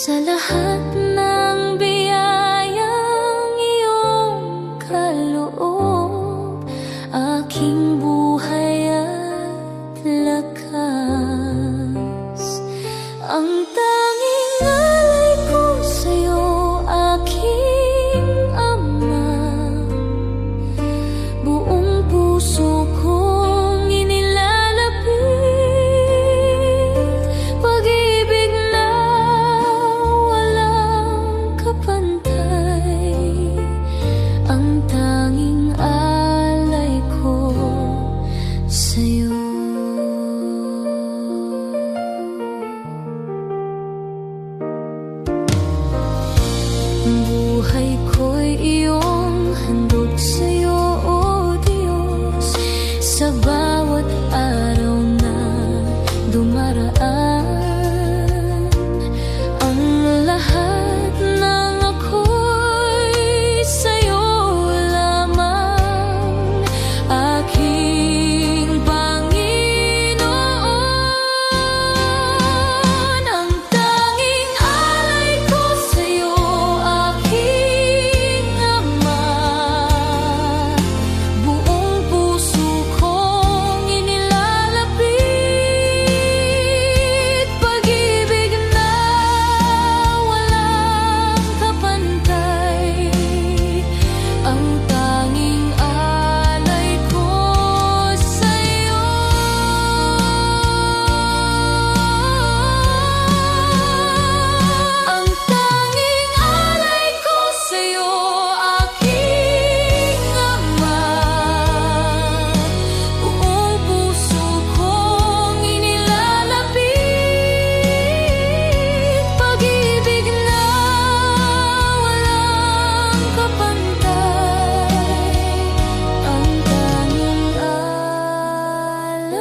Sa lahat ng biyayang iyong kaloob, aking buhay at lakas. Ang tanging alay ko sa'yo, aking Ama, buong puso kong inilalapit. Pag-ibig na walang kapantay, ang tanging alay ko sa'yo. Buhay ko'y iyong handog sa'yo, O Diyos, sa bawat araw na dumaraan. Ang lahat ng ako'y sa'yo lamang, aking Panginoon. Ang tanging alay ko sa'yo, aking Ama, buong puso kong inilalapit. Pag-ibig na walang kapantay, ang tanging alay ko sa'yo. Ang tanging alay ko sa'yo, aking Ama, buong puso kong inilalapit. Pag-ibig na walang kapantay, ang tanging alay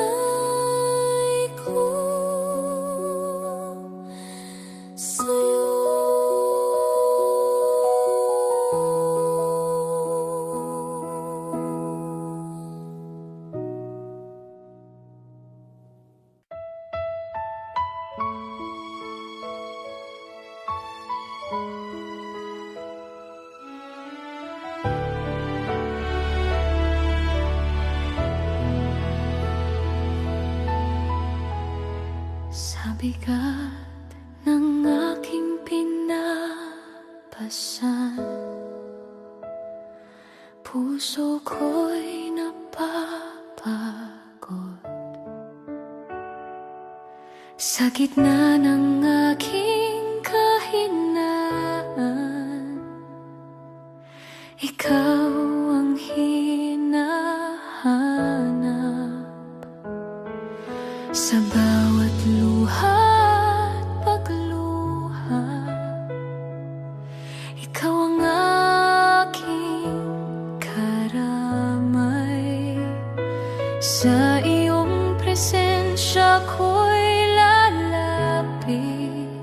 ko sa bigat ng aking pinapasan, puso ko'y napapagod. Sa gitna ng aking kahinaan, ikaw ang hinahanap. Sa bawat luha at pagluha, ikaw ang aking karamay. Sa iyong presensya ko'y lalapit.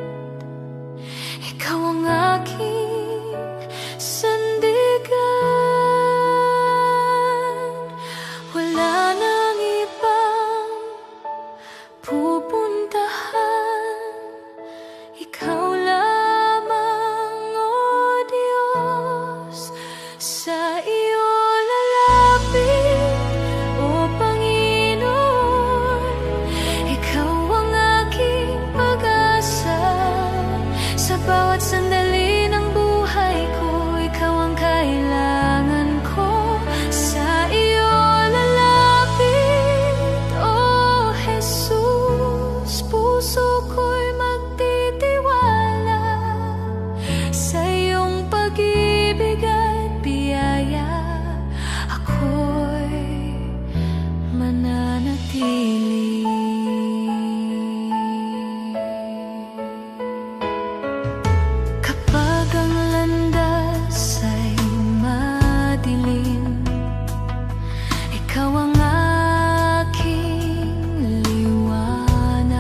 Ikaw ang aking sandigan. Wala nang ibang pupuntahan, ikaw lamang, O Diyos. Sa iyo lalapit, O Panginoon. Ikaw ang aking pag-asa. Sa bawat sandali ng buhay ko, ikaw ang kailangan ko. Sa iyo lalapit, O Jesus. Puso ko'y magtitiwala sa iyong pag-ibig at biyaya. Ako'y mananatili. Kapag ang landas ay madilim, ikaw ang aking liwanag.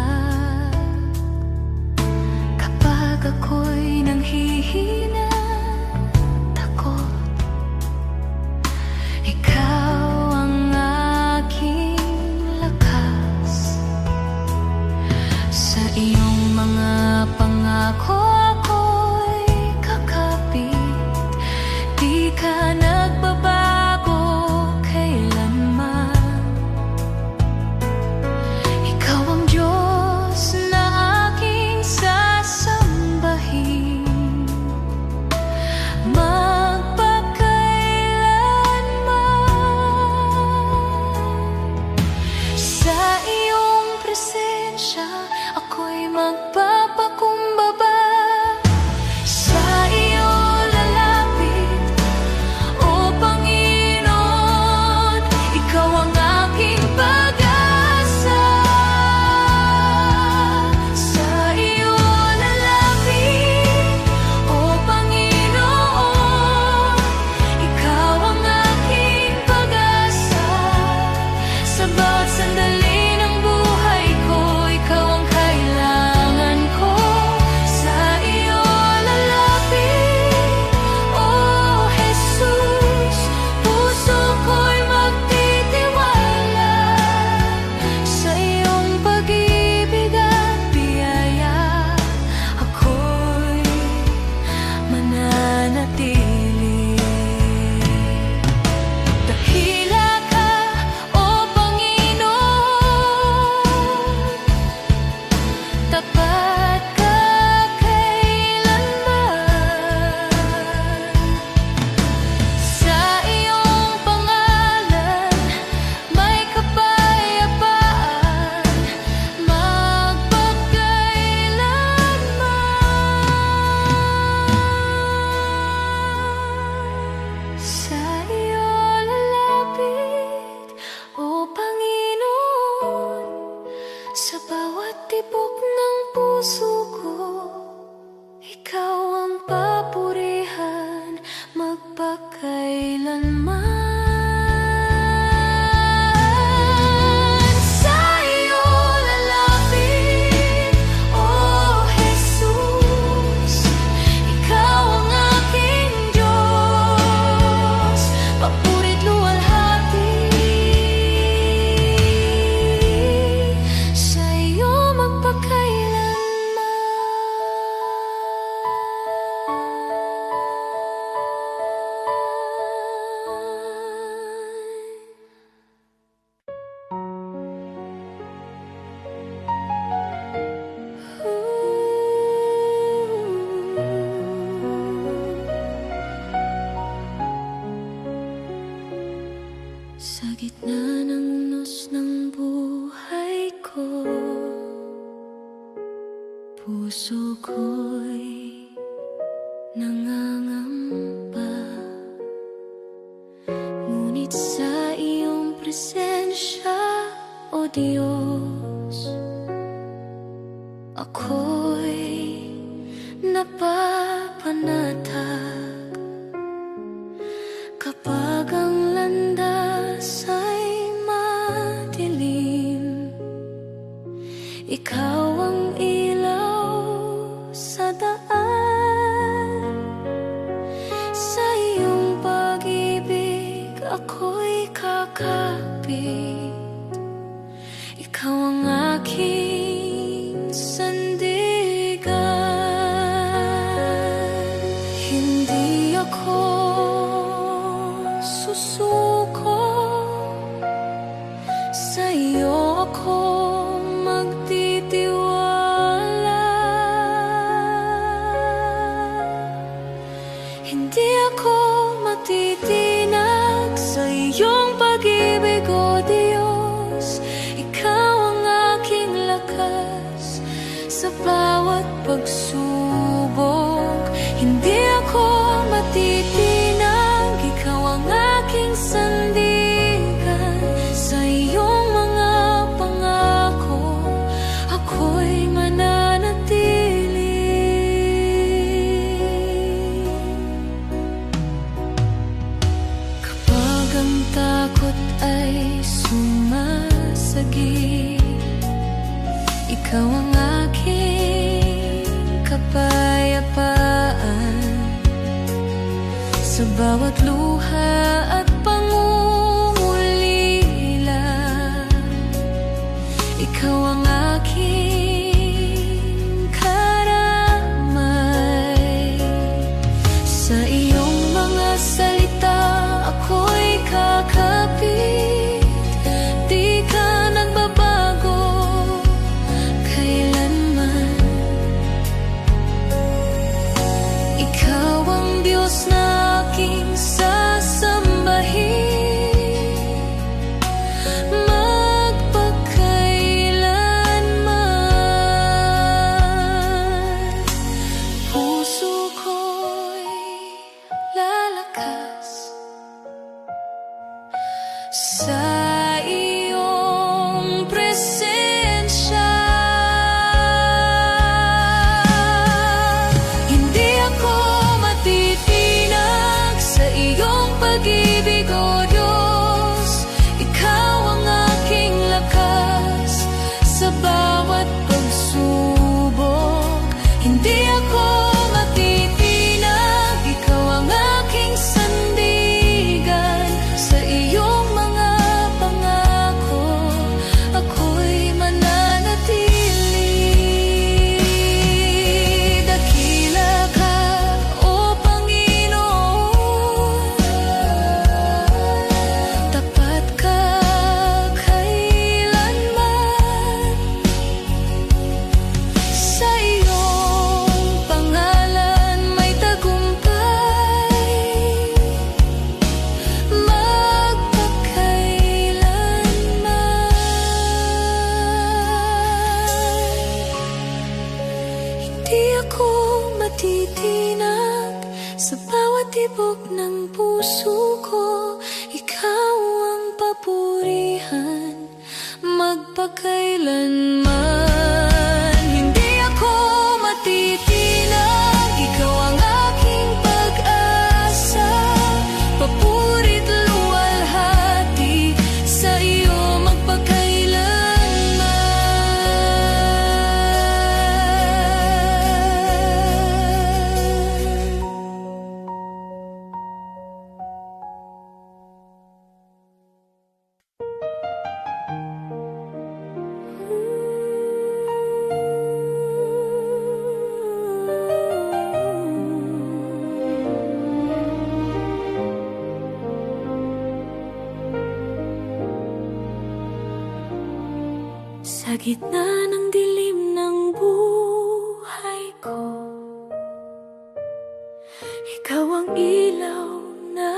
Kapag ako'y nanghihina, takot, ikaw ang aking lakas. Sa iyong mga pangako gitna ng unos ng buhay ko, puso ko'y nangangamba. Ngunit sa iyong presensya, O Diyos, ako'y napapanatag. Kapag ang landas ay madilim, ikaw ang ilaw sa daan. Sa iyong pag-ibig ako'y kakapit. Ikaw ang aking sandigan. Hindi ako susuko, sa iyo ako magtitiwala. Hindi ako matitinag sa iyong pag-ibig, O Diyos. Ikaw ang aking lakas sa bawat pagsubok. Hindi ako matitinag, ikaw ang aking sandigan. Sa iyong mga pangako, ako'y mananatili. Kapag ang takot ay sumasagip, ikaw ang aking kapayapaan. Sa bawat luha at pangungulila, ikaw ang aking karamay. Sa iyong mga salita ako'y kakapit. Di ka nagbabago kailanman. Ikaw ang Diyos na aking sasambahin magpakailanman. Puso ko'y lalakas sa iyong presensya. Hindi ako matitinag sa iyong pag-ibig, O Diyos. Ikaw ang aking lakas sa bawat pagsubok. Hindi ako matitinag, ikaw ang aking sandigan. Sa iyong mga pangako, ako'y mananatili. Dakila ka, O Panginoon. Tapat ka kailanman. Sa iyong pangalan may tagumpay magpakailanman. Hindi ako matitinag sa bawat tibok ng puso ko. Ikaw ang papurihan magpakailanman. Hindi ako matitinag, ikaw ang aking pag-asa. Papuri't luwalhati sa iyo magpakailanman. Sa gitna ng dilim ng buhay ko, ikaw ang ilaw na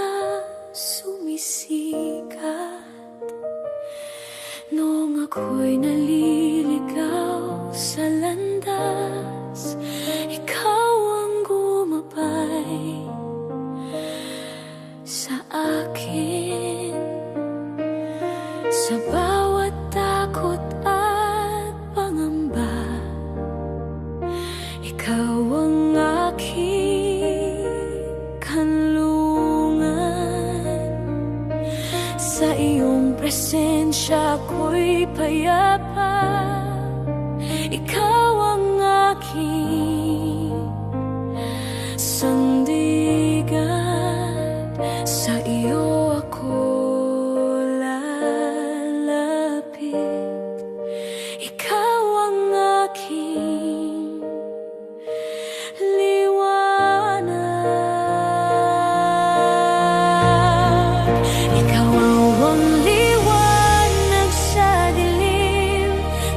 sumisikat. payapa. Ikaw ang aking sandigan, sa iyo ako lalapit. Ikaw ang aking liwanag. Ikaw ang liwanag sa dilim,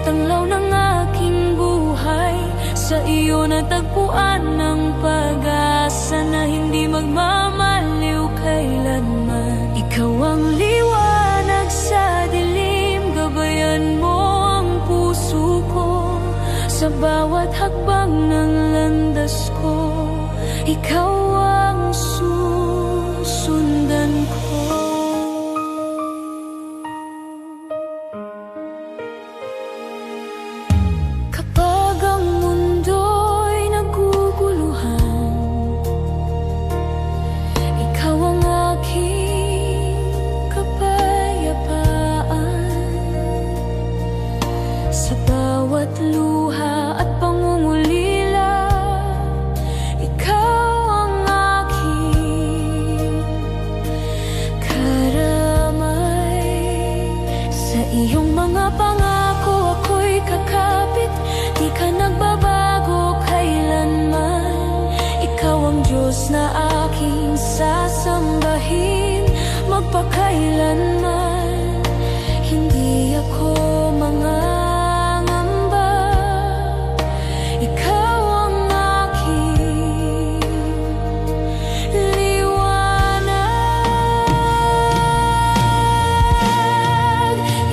tanglaw ng aking buhay. Sa iyo natagpuan ng pag-asa na hindi magmamaliw kailanman. Ikaw ang liwanag sa dilim, gabayan mo ang puso ko. Sa bawat hakbang ng landas ko, ikaw ang susundan ko. Kapag ang mundo'y naguguluhan, ikaw ang aking kapayapaan. Sa bawat luha at pangungulila, ikaw ang aking karamay. Sa iyong mga pangako ako'y kakapit, di ka nagbabago kailanman. Ikaw ang Diyos na aking sasambahin magpakailanman. Hindi ako mangangamba, ikaw ang aking liwanag.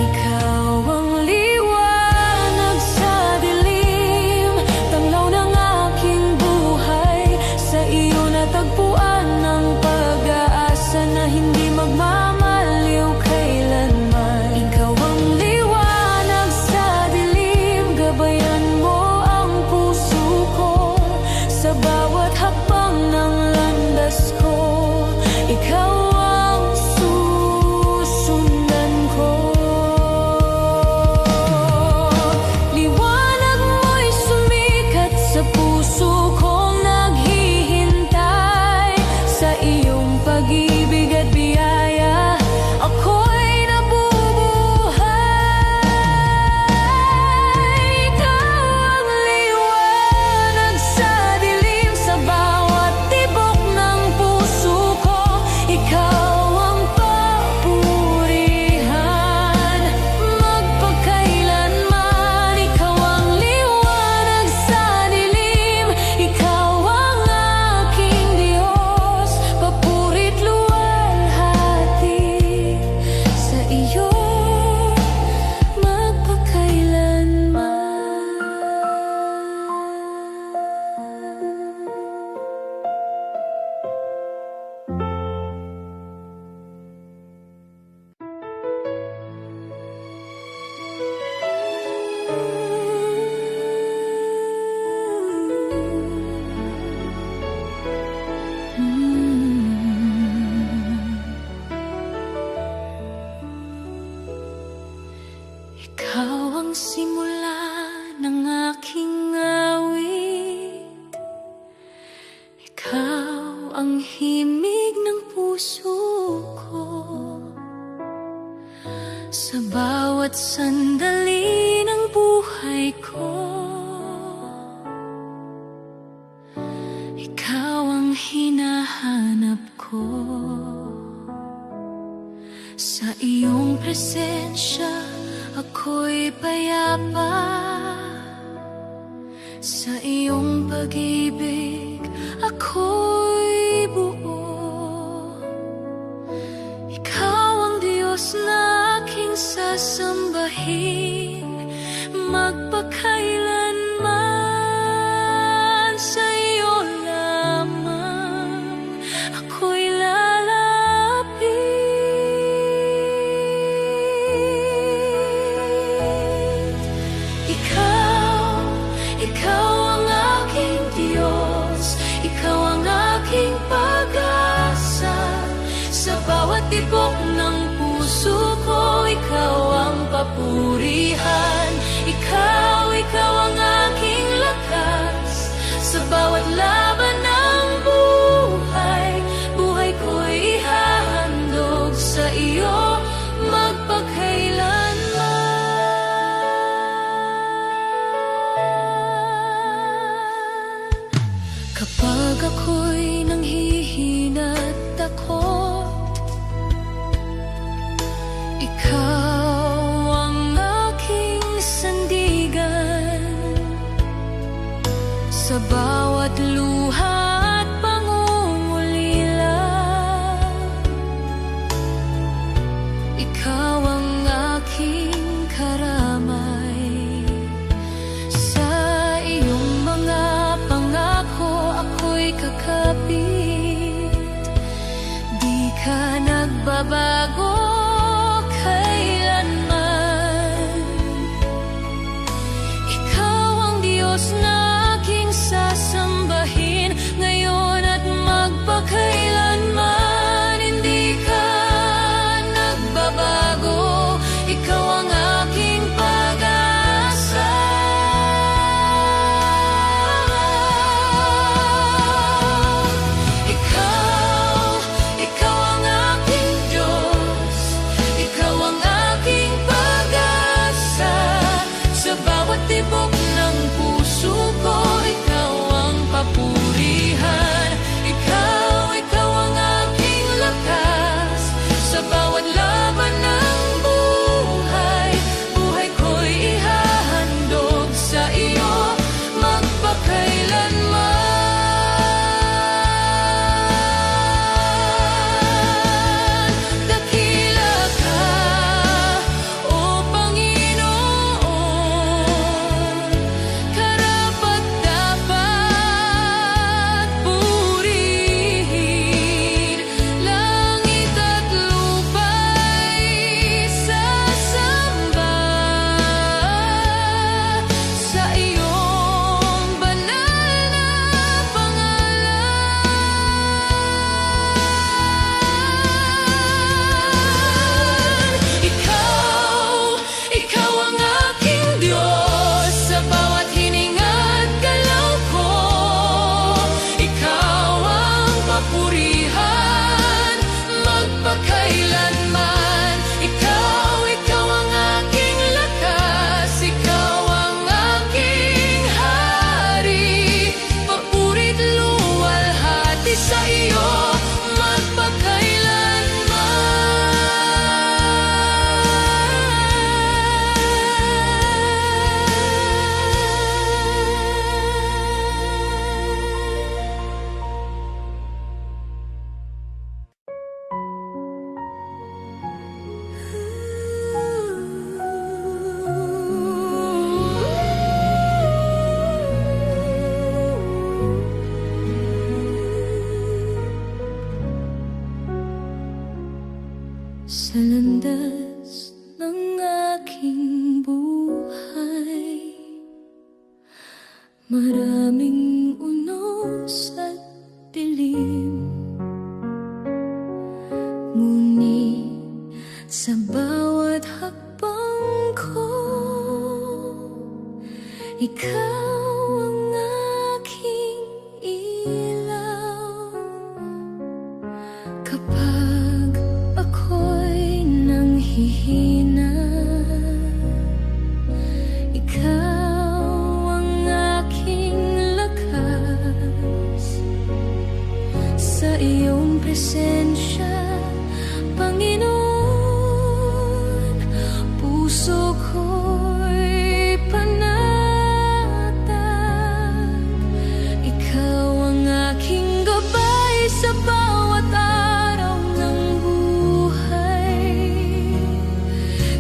Ikaw ang liwanag sa dilim, tanglaw ng aking buhay. Sa iyo natagpuan ng pag-asa na hindi magmamaliw kailanman. Ikaw ang liwanag sa dilim, gabayan mo ang puso ko. Sa bawat hakbang ng landas ko, ikaw ang susundan ko. Liwanag mo'y sumikat sa puso kong naghihintay. Sa iyong pag-ibig at biyaya, ako'y nabubuhay. Ikaw ang liwanag sa dilim, sa bawat tibok ng puso ko. Ikaw ang papurihan magpakailanman. Ikaw ang liwanag sa dilim, ikaw ang aking Diyos. Papurit luwalhati sa iyo Ikaw ang simula ng aking awit. Ikaw ang himig ng puso ko. Sa bawat sandali ng buhay ko, ikaw ang hinahanap ko. Sa iyong presensya ako'y payapa. Sa iyong pag-ibig ako'y buo. Ikaw ang Diyos na aking sasambahin magpakailanman. Sa iyo lamang ako'y lalapit. Ikaw ang aking Diyos, ikaw ang aking pag-asa. Sa bawat tibok ng puso ko, ikaw ang papuri. papurihan. Ikaw ang aking lakas sa bawat laban ng buhay. Buhay ko'y ihahandog sa iyo magpakailanman. Kapag ako'y nanghihina't takot, ikaw ang aking sandigan. Sa bawat luha at pangungulila, ikaw ang aking karamay. Sa iyong mga pangako ako'y kakapit. Di ka nagbabago kailanman. Ikaw ang Diyos na aking sasambahin ngayon at magpakailanman. Hindi ka nagbabago, ikaw ang aking pag-asa. Ikaw ang aking Diyos, ikaw ang aking pag-asa. Sa bawat tibok ng puso ko, ikaw ang papurihan. Ikaw ang aking lakas sa bawat laban ng buhay. Buhay ko'y ihahandog sa iyo magpakailanman. Dakila ka, O Panginoon, karapat-dapat purihin. Langit at lupa'y sasamba sa iyong banal na pangalan. Ikaw ang aking Diyos sa bawat hininga't galaw ko. Ikaw ang papurihan magpakailanman. Ikaw ang aking lakas, ikaw ang aking hari. Papurit luwalhati sa iyo sa landas ng aking buhay. Maraming unos at dilim, ngunit sa bawat hakbang ko, ikaw ang aking ilaw. Kapag ako'y nanghihina, ikaw ang aking lakas. Sa iyong presensya, Panginoon, puso ko'y panatag. Ikaw ang aking gabay sa bawat araw ng buhay.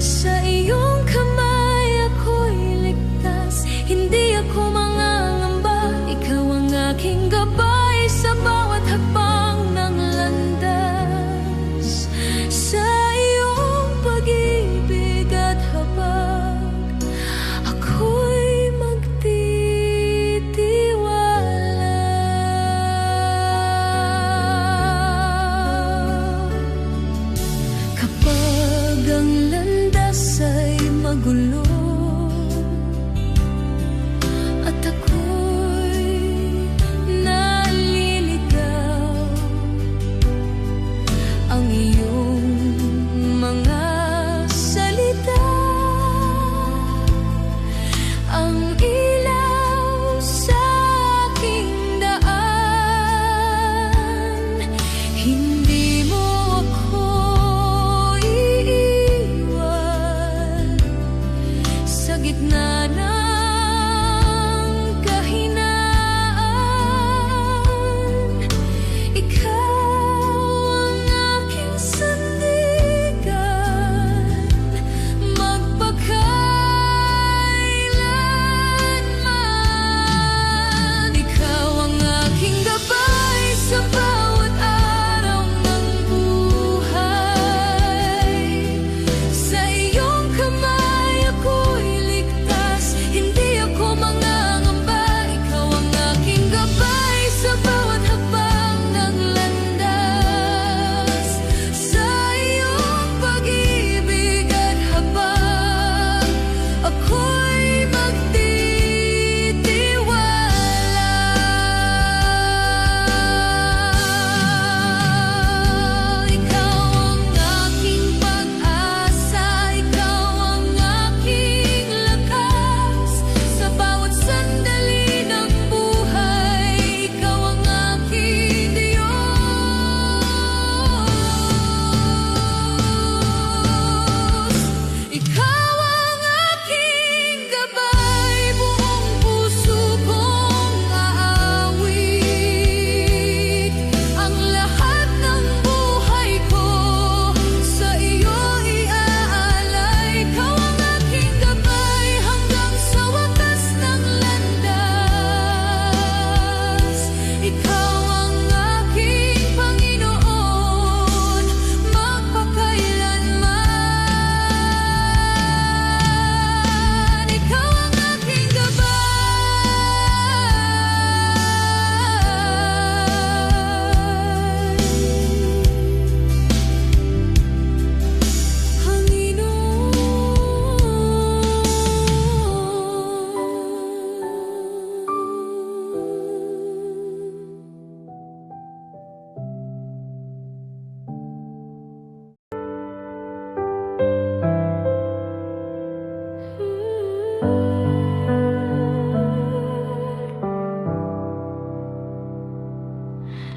Sa iyong kamay ako'y ligtas, hindi ako mangangamba. Ikaw ang aking gabay sa bawat hakbang ng landas. Sa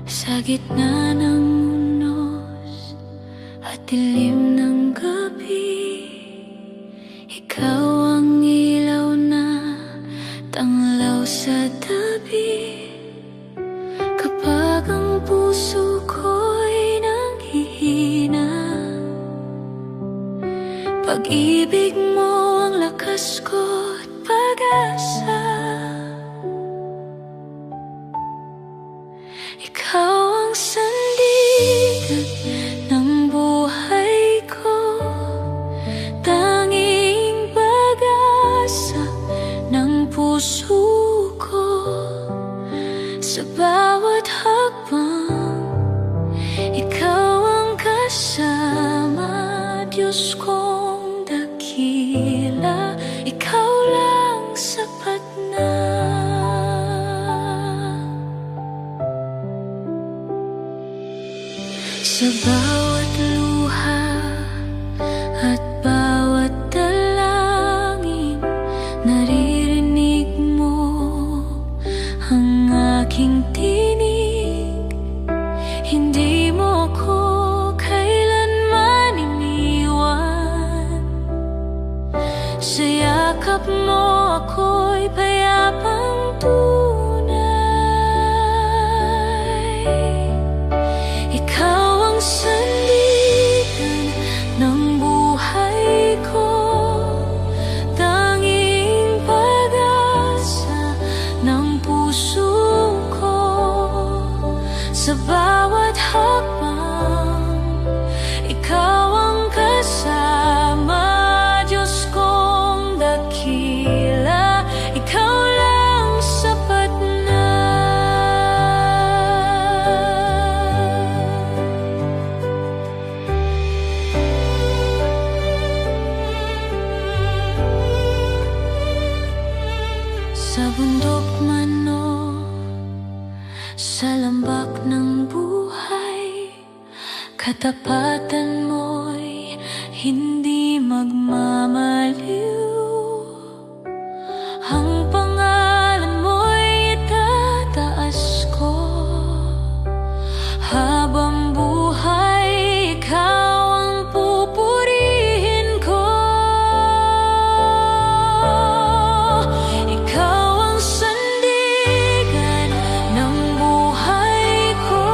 Sa gitna ng unos at dilim ng gabi, ikaw ang ilaw na tanglaw sa tabi. Kapag ang puso ko'y nanghihina, pag-ibig mo ang lakas ko't pag-asa. Ikaw ang sandigan ng buhay ko, tanging pag-asa ng puso ko. Sa bawat hakbang, ikaw ang kasama. Diyos kong dakila, ikaw lang sapat na. Sa bawat luha at bawat dalangin, naririnig mo ang aking tinig. Hindi mo ko kailanman iniwan. Sa yakap mo ako'y payapang tunay. Ikaw ang sandigan ng buhay ko, tanging pag-asa ng puso ko. Sa bawat hakbang, ikaw ang kasama. Diyos kong dakila, ikaw lang sapat na. Sa bundok man o sa lambak ng buhay, katapatan mo'y hindi magmamaliw. Ang pangalan mo'y itataas ko habang buhay. Ikaw ang pupurihin ko. Ikaw ang sandigan ng buhay ko,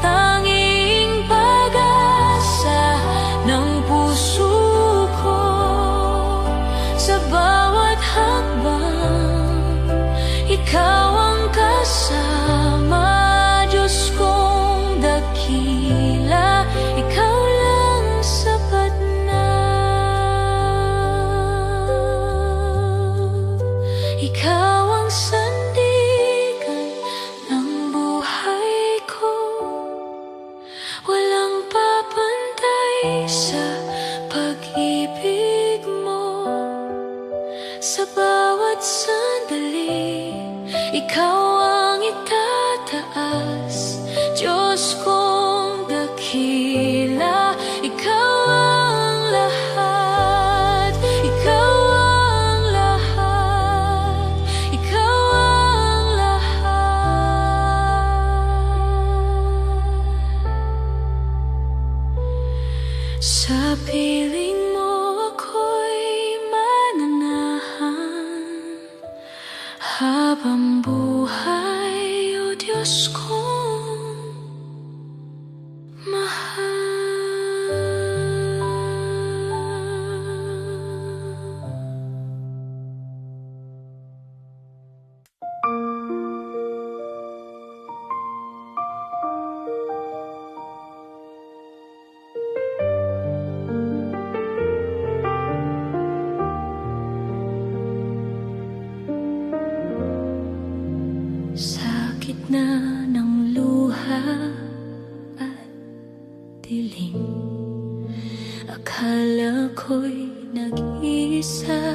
tanging pag-asa ng puso ko. Sa bawat hakbang, ikaw ang kasama. Diyos kong dakila, ikaw lang sapat na. Ikaw ang sandigan ng buhay ko, walang papantay sa pag-ibig mo. Sa bawat sandali, ikaw ang itataas. Diyos kong dakila, ikaw ang lahat. Ikaw ang lahat. Ikaw ang lahat. Sa piling mo ako'y mananahan habang buhay, o Diyos kong mahal. Sa gitna ng luha at dilim, akala ko'y nag-iisa.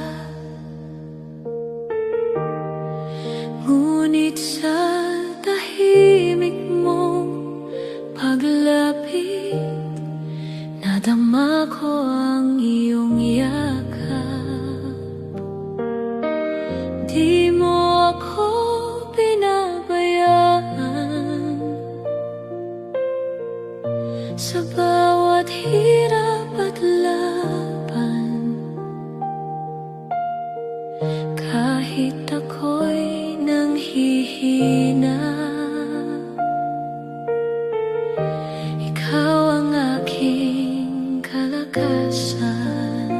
Ngunit sa tahimik mong paglapit, nadama ko ang iyong yakap. Di mo ako pinabayaan, Sa bawat hirap at laban, kahit ako'y nanghihina, ikaw ang aking kalakasan.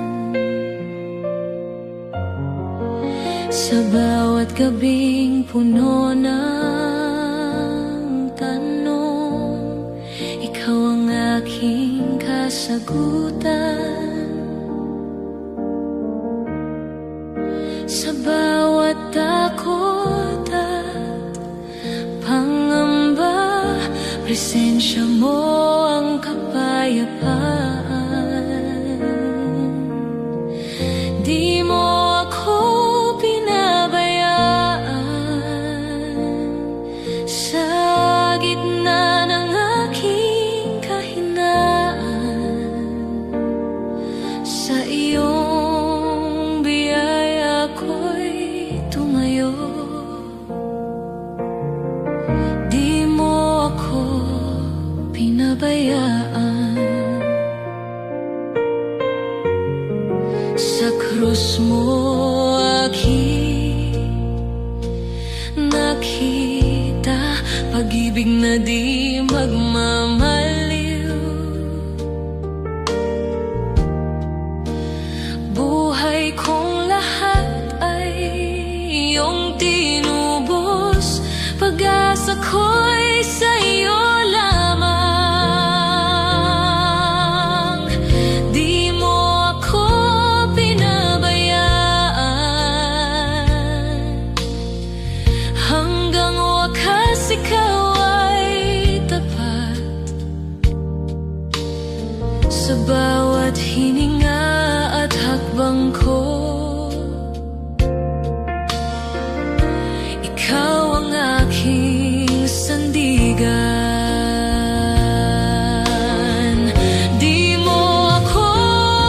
Sa bawat gabing puno ng tanong, ikaw ang aking kasagutan. Sa bawat takot at pangamba, presensya mo ang kapayapaan. Di mo ako pinabayaan sa gitna ng aking kahinaan. Sa iyong biyaya ko'y tumayo. Di mo ako pinabayaan. Sa krus mo aking nakita pag-ibig na di magmamaliw. Buhay kong lahat ay iyong tinubos, pag-asa ko'y sa iyo lamang. Di mo ako pinabayaan, hanggang wakas ikaw ay tapat. Sa bawat hininga at hakbang ko, ikaw ang aking sandigan. Di mo ako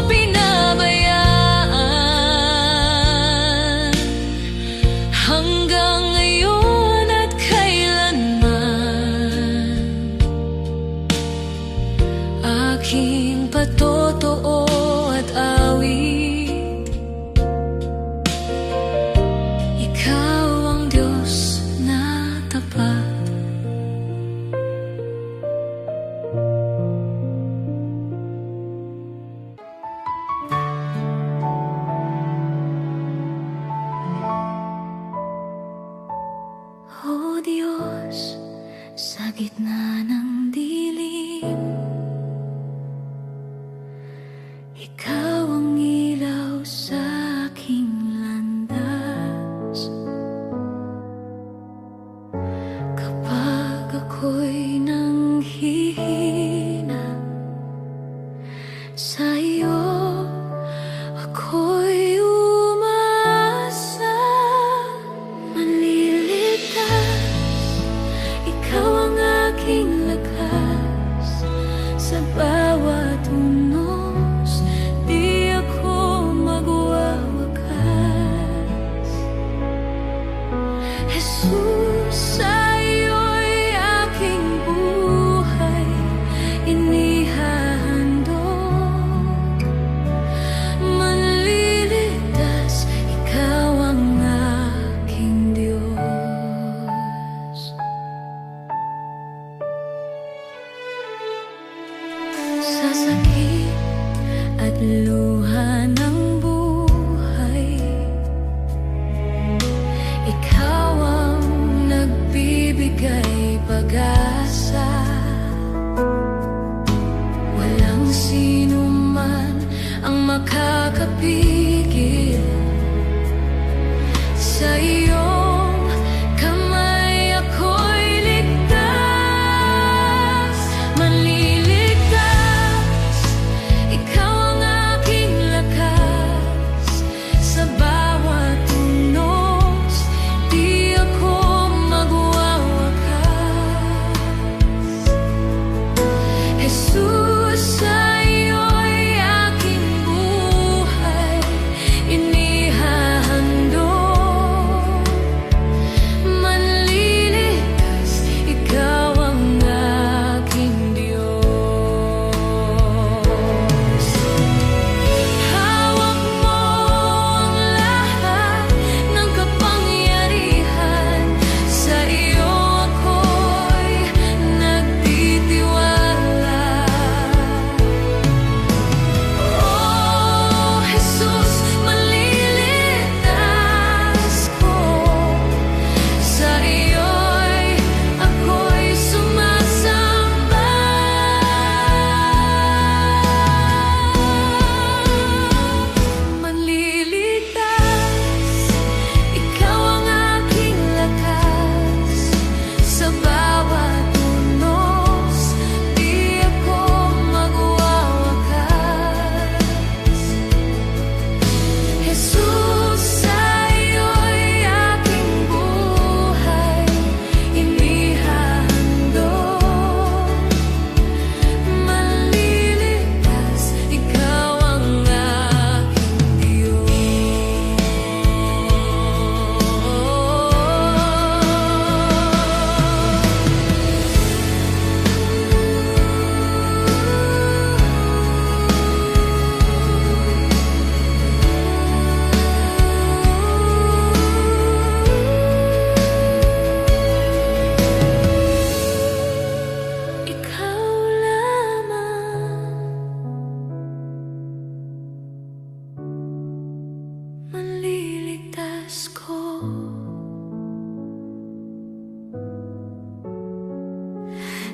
pinabayaan, hanggang ngayon at kailanman. Aking patotoo at awit, ikaw ang Diyos na tapat. O Diyos, sa gitna ng dilim, ikaw ang ilaw sa aking landas. Kapag ako'y nanghihina, sa iyo ako'y umaasa. Manliligtas, ikaw ang aking lakas. Sa bawat unos, di ako magwawakas. Jesus, sa iyo'y aking buhay inihahandog. Manliligtas, ikaw ang aking Diyos. Sa sakit at luha ng buhay, ikaw ang nagbibigay pag-asa. Walang sino man ang makakapigil sa iyong kamay. Ako'y ligtas, manliligtas, ikaw ang aking lakas. Sa bawat unos, di ako magwawakas. Jesus, sa iyo'y aking buhay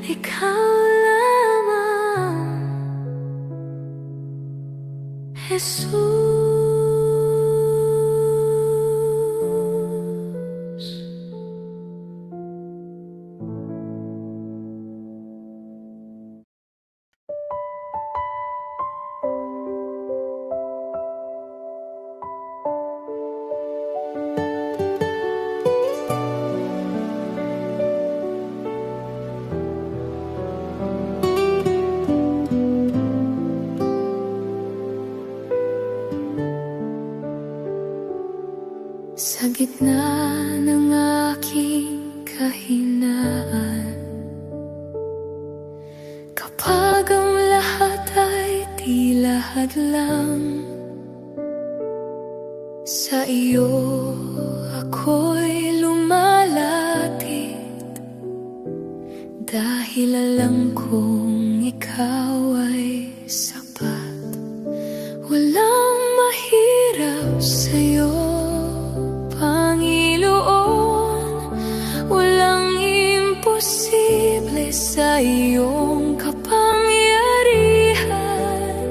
ikaw lamang, Jesus. Sa gitna ng aking kahinaan, kapag ang lahat ay tila hadlang, sa iyo ako'y lumalapit, dahil alam kong ikaw ay sapat. Walang mahirap sa'yo, Panginoon, walang imposible sa iyong kapangyarihan.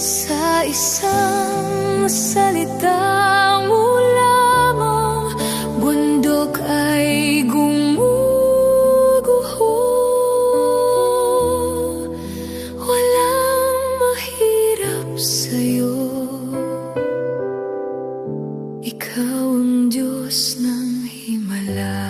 Sa isang salita mo lamang, bundok ay gumuguho. Walang mahirap sa'yo, ikaw ang Diyos ng himala.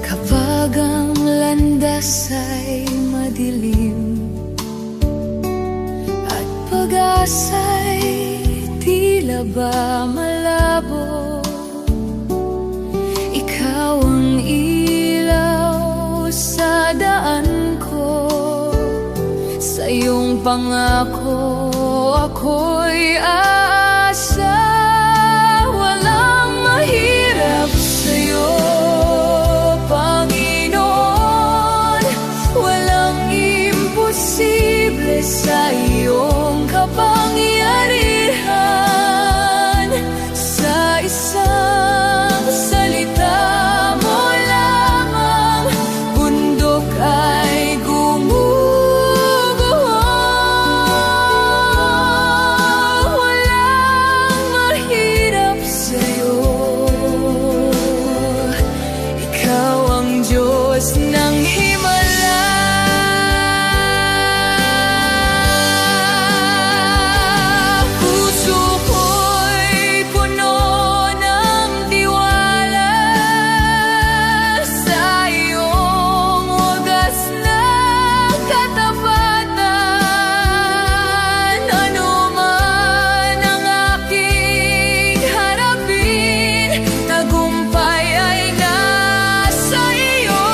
Kapag ang landas ay madilim at pag-asa'y tila ba malabo, ikaw ang ilaw sa daan ko. Sa iyong pangako ako'y aasa. Walang mahirap sa'yo, Panginoon, walang imposible sa iyong kapangyarihan. Sa isang salita mo lamang, bundok ay gumuguho. Walang mahirap sa'yo, ikaw ang Diyos ng himala. Puso ko'y puno ng tiwala sa iyong wagas na katapatan. Ano man ang aking harapin, tagumpay ay nasa iyo.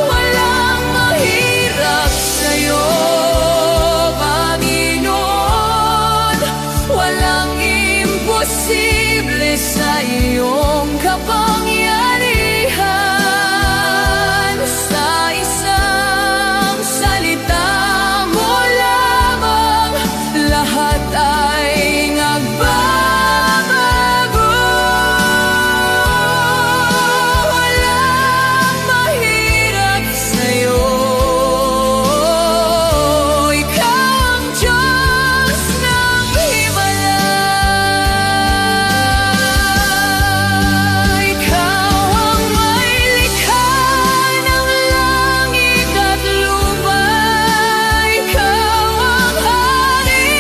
Walang mahirap sa'yo, Panginoon, walang imposible sa iyong kapangyarihan. Sa isang salita mo lamang, lahat ay nagbabago. Walang mahirap sa'yo, ikaw ang Diyos ng himala. Ikaw ang may likha ng langit at lupa. Ikaw ang hari,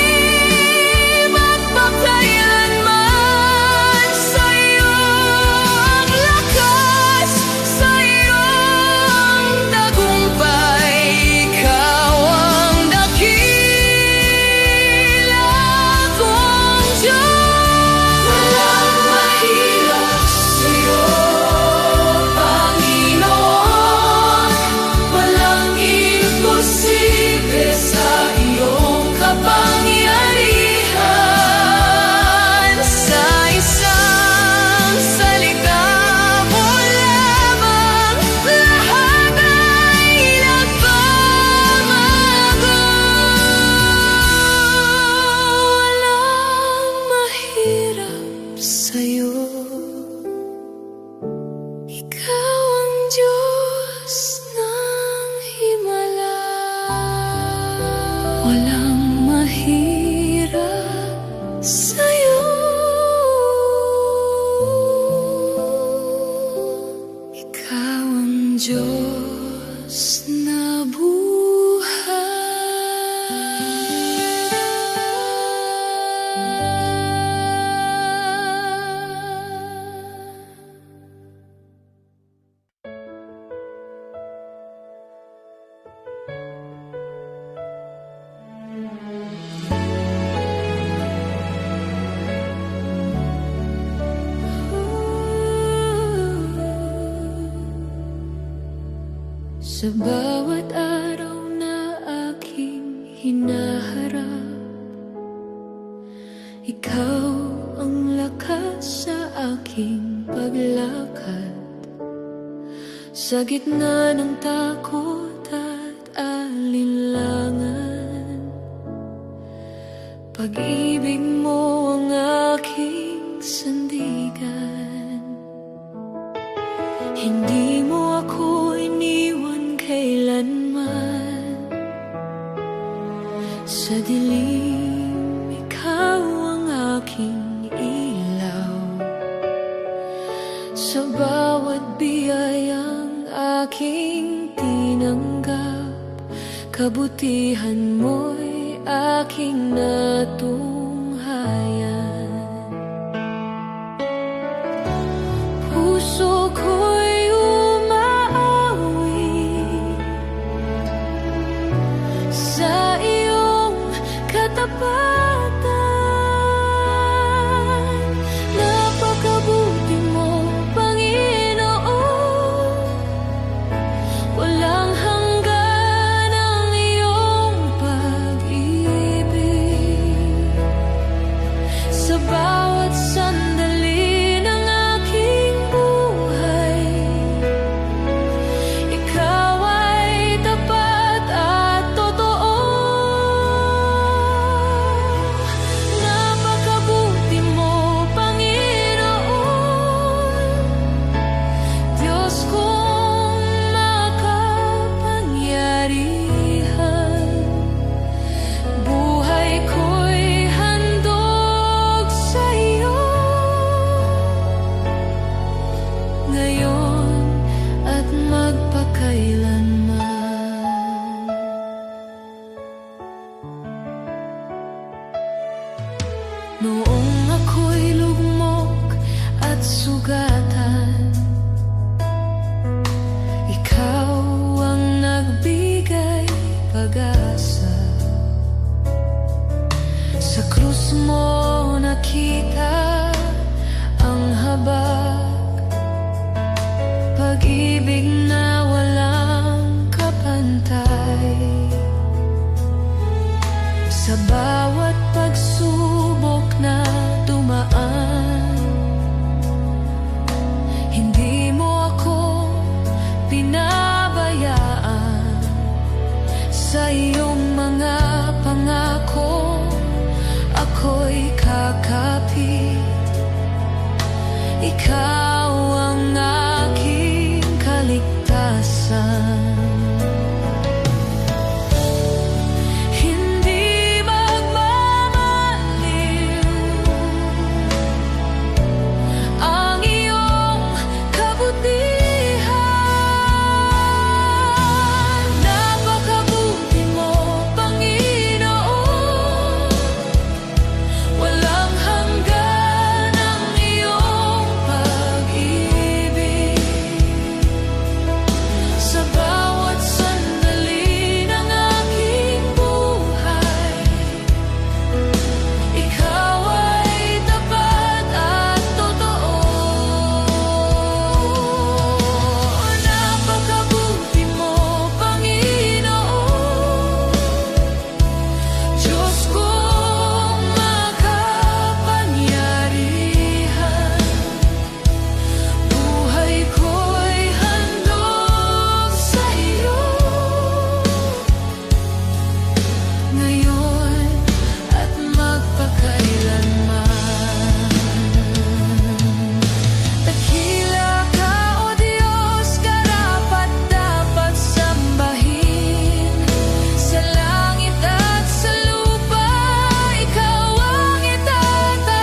Sa bawat araw na aking hinaharap, ikaw ang lakas sa aking paglakad. Sa gitna ng takot at alinlangan, pag-ibig mo ang aking sandigan. Hindi mo ako iniwan kailanman. Sa dilim, ikaw ang aking ilaw. Sa bawat biyayang aking tinanggap, kabutihan mo'y aking natunghayan. Puso ko'y umaawi sa iyong katapatan. Napakabuti mo, Panginoon. Walang hanggan ang iyong pag-ibig. Sa bawat sandali ng aking buhay, ikaw ay tapat at totoo. Napakabuti mo, Panginoon. Diyos kong makapangyarihan, buhay ko'y handog sa iyo, ngayon at magpakailanman. Noong ako'y lugmok at sugatan, ikaw ang nagbigay pag-asa. Sa krus mo nakita ang habag, pag-ibig na walang kapantay. Sa bawat pagsubok na dumaan, hindi mo ako pinabayaan. Sa iyong mga pangako, ako'y kakapit. Ikaw ang aking kaligtasan. Hindi magmamaliw ang iyong kabutihan. Napakabuti mo, Panginoon. Walang hanggan ang iyong pag-ibig. Sa bawat sandali ng aking buhay, ikaw ay tapat at totoo. Napakabuti mo, Panginoon. Diyos kong makapangyarihan, buhay ko'y handog sa iyo, ngayon at magpakailanman. Dakila ka, O Diyos, karapat-dapat sambahin. Sa langit at sa lupa, ikaw ang itataas.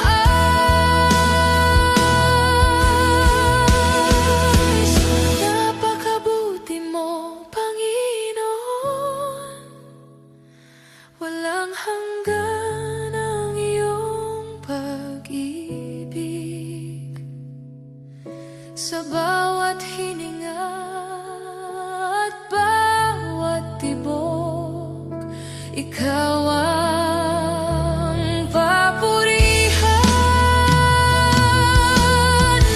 Napakabuti mo, Panginoon. Walang hanggan ang iyong pag-ibig. Sa bawat hininga at bawat tibok, ikaw ang papurihan.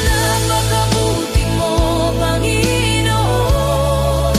Napakabuti mo, Panginoon.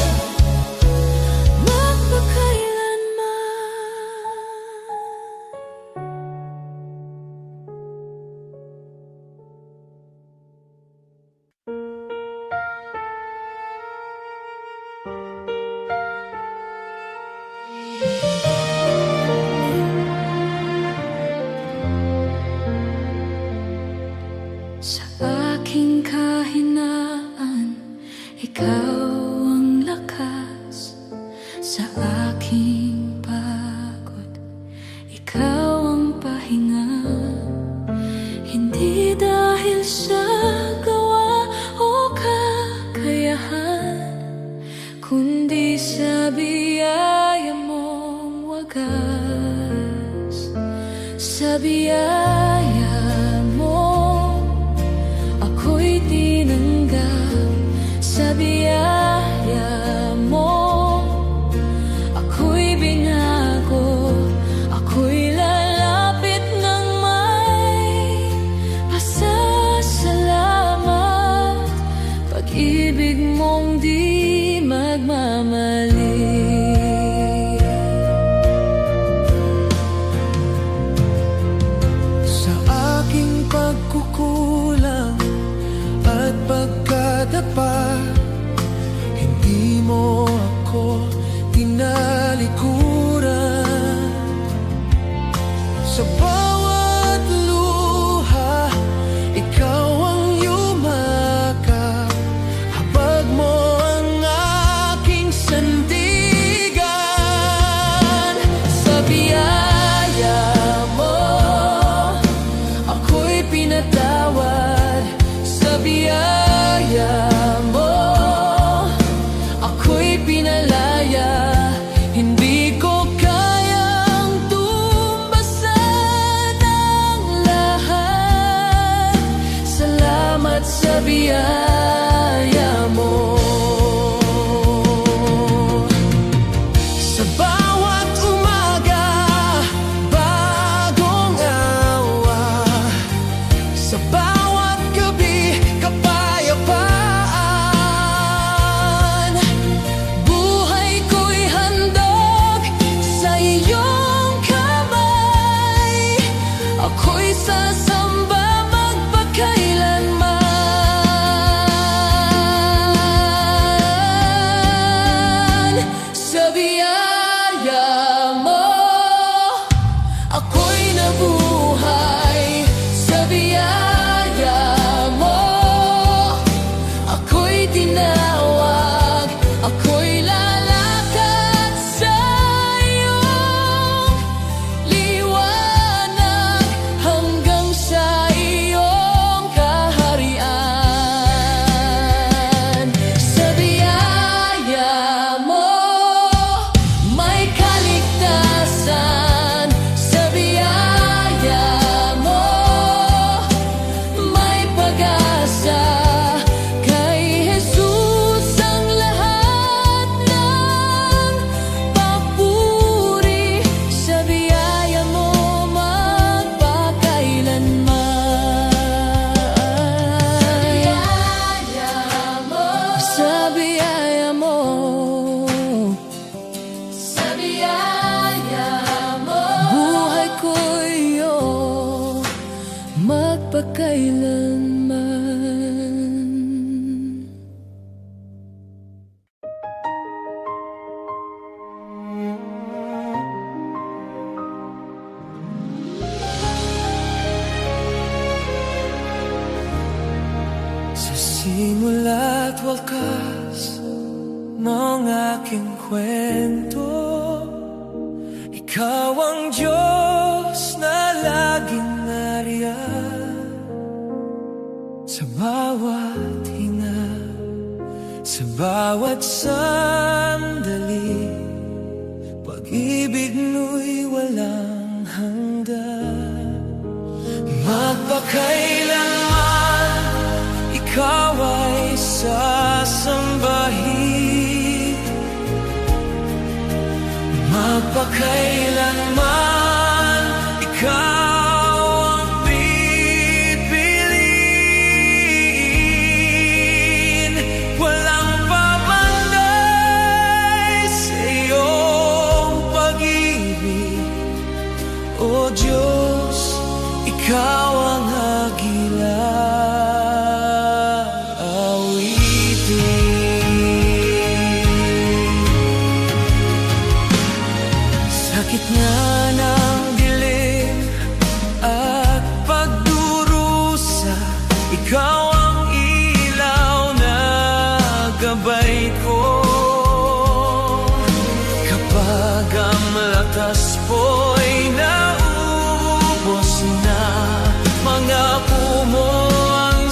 sa gawa o kakayahan, kundi sa biyaya mong wagas. Sa biyaya mo ako'y tinanggap. Sa biyaya mo ako'y binago. Ako'y lalapit ng may pasasalamat. Pag-ibig mong di magmamali. Sa aking pagkukulang at pagkadapa, hindi mo ako tinalikuran. Sa bawat luha, ikaw ang yumakap. Habag mo ang aking sandigan. Sa biyaya mo ako'y pinatawad. Sa biyaya mo ako'y pinalaya. Hindi ko kayang tumbasan ang lahat. Salamat sa biyaya mo. Sa bawat umaga, bagong awa. Sa bawat gabi, kapayapaan. Buhay ko'y handog sa iyong kamay. Ako'y sasamba magpakailanman. Sa biyaya mo ako'y nabuhay. Sa biyaya mo ako'y tinawag. Ako'y lalakad sa iyong liwanag hanggang sa iyong kaharian. Sa biyaya mo may kaligtasan. Sa biyaya mo may pag-asa. Kay Jesus ang lahat ng papuri. Sa biyaya mo magpakailanman. Sa biyaya mo. Sa biyaya mo buhay ko'y iyong magpakailanman. Sa simula't wakas ng aking kwento, ikaw ang Diyos na laging nariyan. Sa bawat hinga, sa bawat sandali, pag-ibig mo'y walang hanggan. Magpakailanman ikaw ay sasambahin. Magpakailanman ikaw ang pipiliin. Walang papanday sa iyong pag-ibig. O Diyos, ikaw ang agila. Sa gitna ng dilim at pagdurusa, ikaw ang ilaw na gabay ko. Kapag ang lakas po'y naubos na, mangako mo ang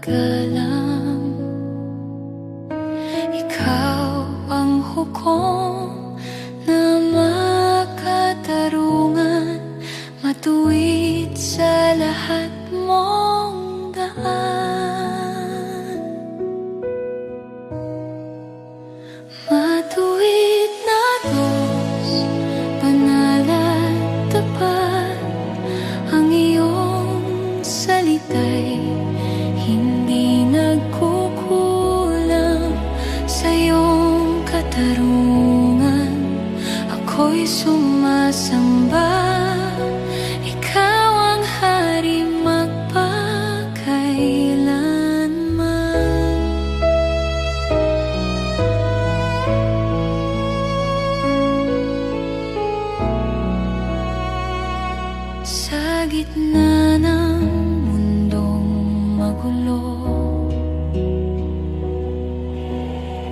galang. Ikaw ang hukom na makatarungan, matuwid sa lahat mong daan. Matuwid na Diyos, banal at tapat, ang iyong salita'y hindi nagkukulang. Sa iyong katarungan, ako'y sumasamba. Ikaw ang hari magpakailanman. Sa gitna ng mundong magulo,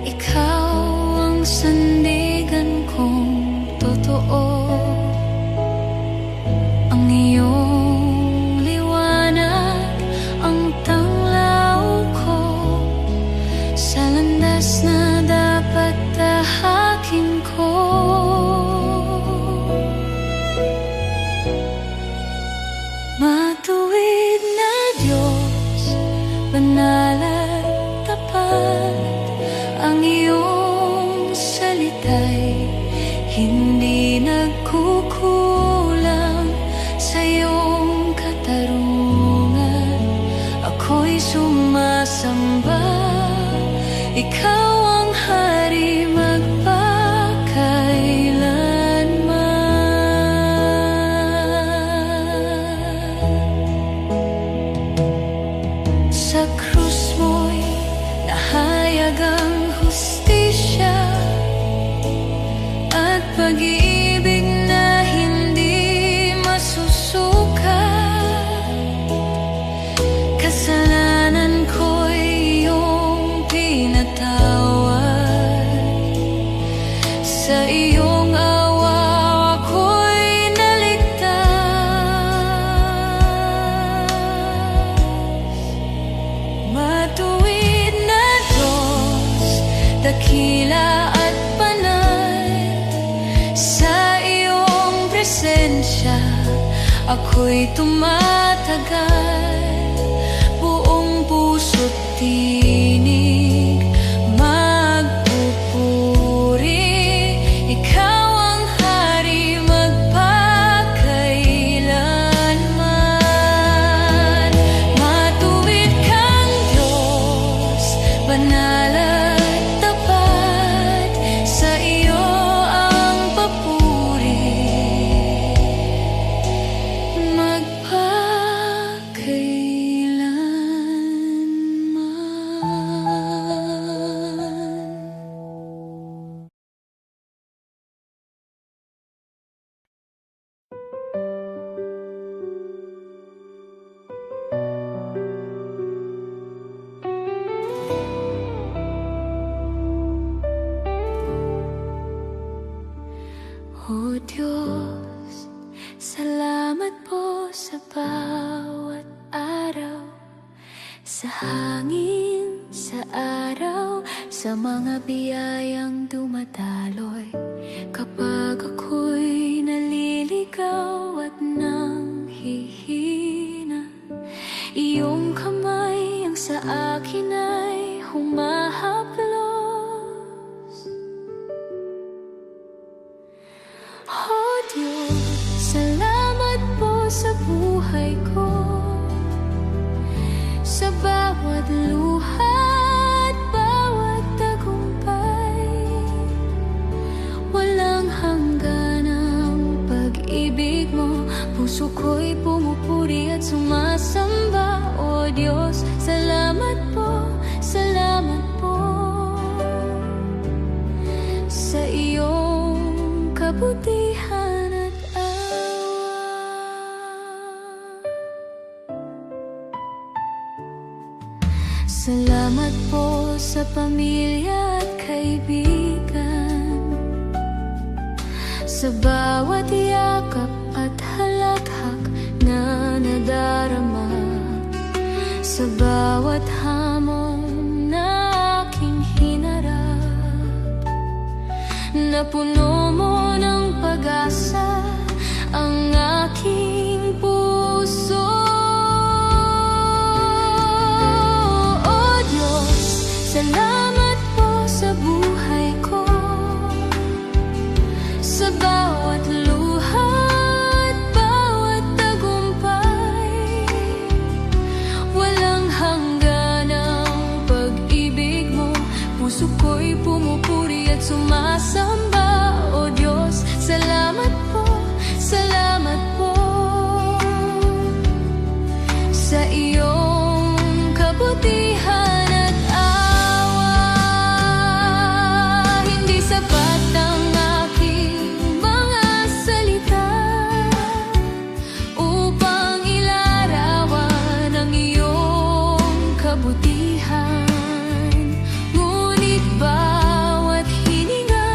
ikaw ang sandigan kong totoo. Ang iyong liwanag ang tanglaw ko sa landas na dapat tahakin ko. Matuwid na Diyos, banal at tapat, ang iyong salita'y hindi nagkukulang. Sa iyong katarungan, ako'y sumasamba. Ikaw ang hari magpakailanman. Sa krus mo'y nahayag ang hustisya at pag-ibig na hindi masusuka. Kasalanan ko'y iyong pinatawad. Sa iyong awa ako'y naligtas. Matuwid na Diyos, dakila at banal, sa iyong presensya ako'y tumatagal. Buong puso't tinig magpupuri, ikaw ang hari magpakailanman. Matuwid kang Diyos, banal at tapat, sa iyo ang papuri magpakailanman. O Diyos, salamat po sa bawat araw, sa hangin, sa araw, sa mga biyayang dumadaloy. Kapag ako'y naliligaw at nanghihina, iyong kamay ang sa akin ay humahaplos. O Diyos, salamat po sa buhay ko, sa bawat luha at bawat tagumpay. Walang hanggan ang pag-ibig mo, puso ko'y pumupuri at sumasamba. O Diyos, salamat po, salamat po sa iyong kabutihan at awa. Salamat po sa pamilya at kaibigan, sa bawat yakap at halakhak na nadarama. sa bawat hamon na aking hinarap. Napuno mo ng pag-asa ang aking puso. O Diyos, salamat po sa buhay ko, sa bawat luha at bawat tagumpay. Walang hanggan ang pag-ibig mo, puso ko'y pumupuri at sumasamba. O Diyos, salamat po, salamat po sa iyong kabutihan at awa. Hindi sapat ang aking mga salita upang ilarawan ang iyong kabutihan. Ngunit bawat hininga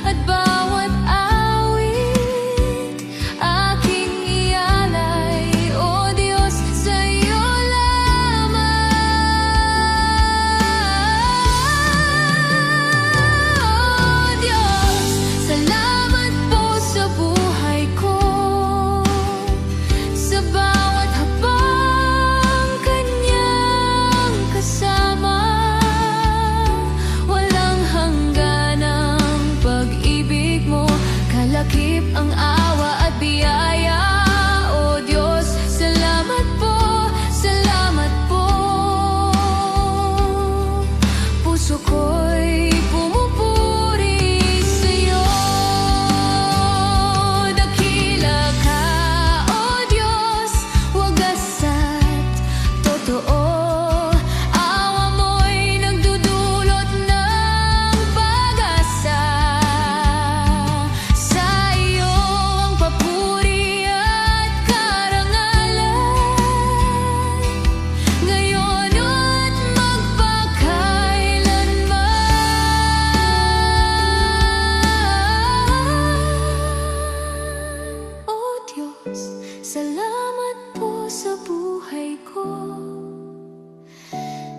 at bawat awit aking ialay, O Diyos, sa iyo lamang. O Diyos, salamat po sa buhay ko, sa bawat habang kanyang kasama. Walang hanggan ang pag-ibig mo, kalakip ang awa at biyaya. O Diyos, salamat po, salamat po. Puso ko'y pumupuri sa'yo. Dakila ka, O Diyos, wagas at totoo. Awa mo'y nagdudulot ng pag-asa. Sa iyo ang papuri at karangalan, ngayon at magpakailanman. O Diyos, salamat po sa buhay ko,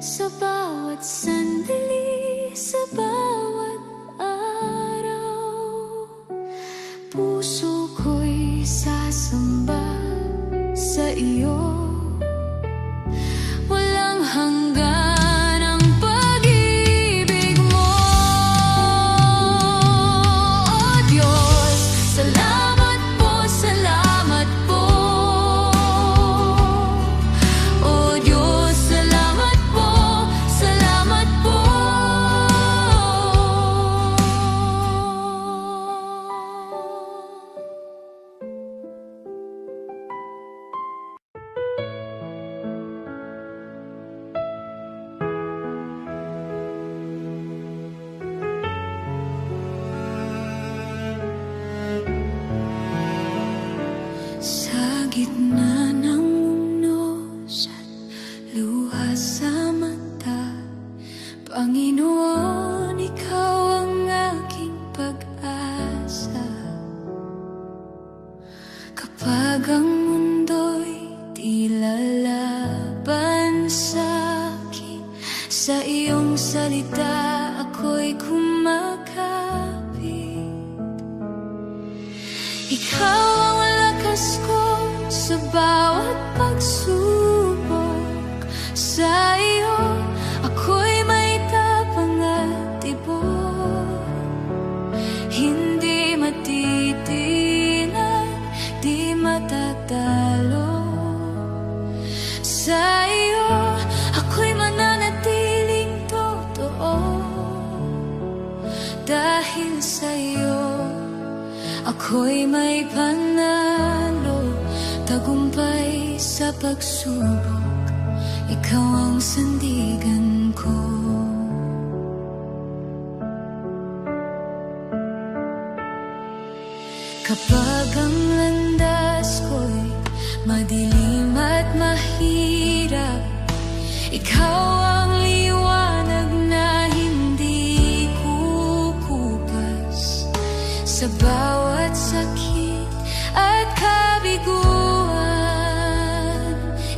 sa bawat sandali, sa bawat araw. Puso ko'y sasamba sa iyo. Walang hanggan ang pag-ibig mo. O Diyos, salamat po, salamat po. O Diyos, salamat po, salamat po. Sa gitna ng unos at luha sa mata, Panginoon, ikaw ang aking pag-asa. Kapag ang mundo'y tila laban sa'kin, sa iyong salita ako'y kumakapit. Ikaw ang lakas ko sa bawat pagsubok. Sa iyo ako'y may tapang at tibok. Hindi matitinag, di matatalo. Sa iyo ako'y mananatiling totoo. Dahil sa iyo ako'y may panalo, tagumpay sa pagsubok. Ikaw ang sandigan ko. Kapag ang landas ko'y madilim at mahirap, ikaw ang liwanag na hindi kukupas. Sa bawat sakit at kabiguan,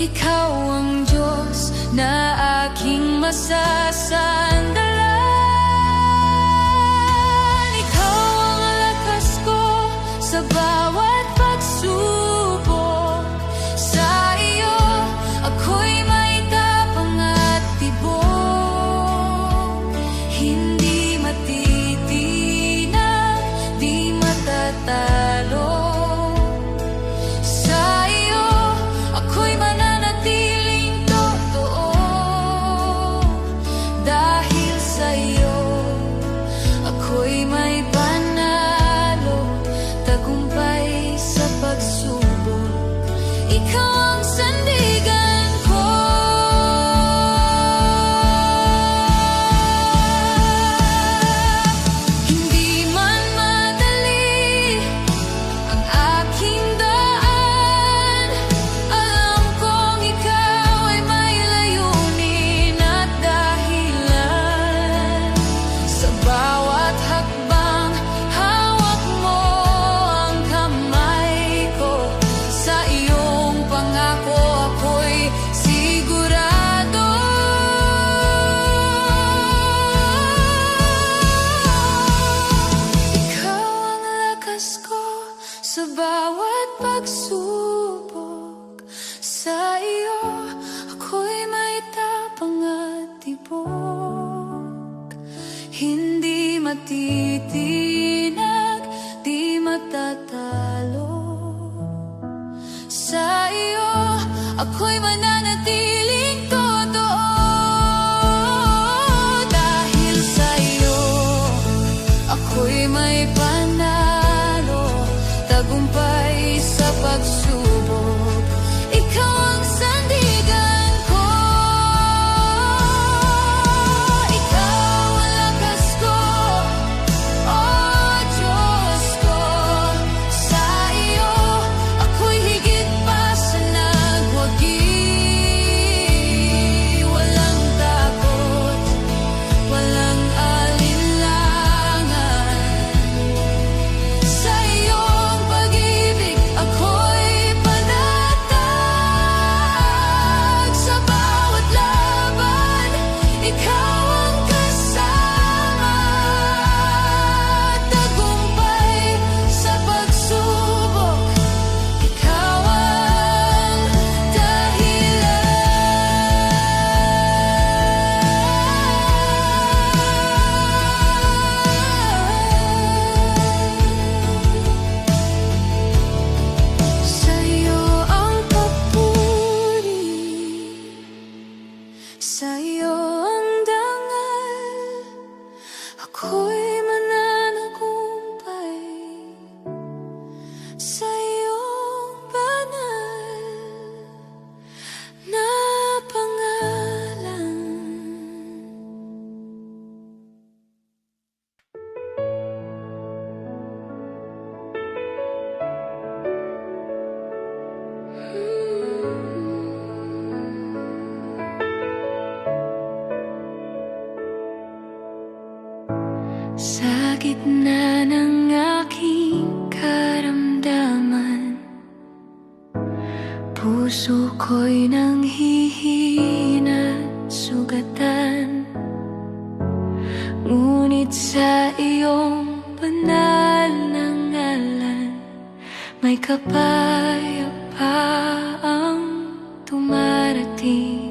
ikaw Ikaw ang Diyos na aking masasandalan. Ikaw ang lakas ko sa bawat pagsubok. Sa iyo ako'y may tapang at tibok. Hindi matitinag, di matatalo. Sa iyo ako'y mananatiling totoo. Dahil sa iyo ako'y may panalo, tagumpay sa pagsubok. Ikaw ang sandigan ko. Hindi man madali ang aking daan, alam kong ikaw ay may layunin at dahilan. Sa bawat hakbang, hawak mo ang kamay ko. Sa iyong pangako ako'y sigurado. Ikaw ang lakas ko sa bawat pagsubok. Sa iyo ako'y may tapang at tibok. Hindi matitinag, di matatalo. Sa iyo ako'y mananatiling totoo. Dahil sa iyo ako'y may panalo, tagumpay sa pagsubok. Ikaw ang sandigan ko. Ikaw ang lakas ko, oh Diyos ko. Sa iyo ako'y higit pa sa nagwagi. Walang takot, walang alinlangan. Sa iyong pag-ibig ako'y panatag. Sa bawat laban, ikaw ang kasama. Tagumpay sa pagsubok, ikaw ang dahilan. Sa iyo ang papuri, sa iyo ang dangal. Ako'y mananagumpay sa iyong banal na pangalan. Sa gitna ng aking karamdaman, puso ko'y nanghihina at sugatan. Ngunit sa iyong banal na ngalan, may kapayapaang dumarating.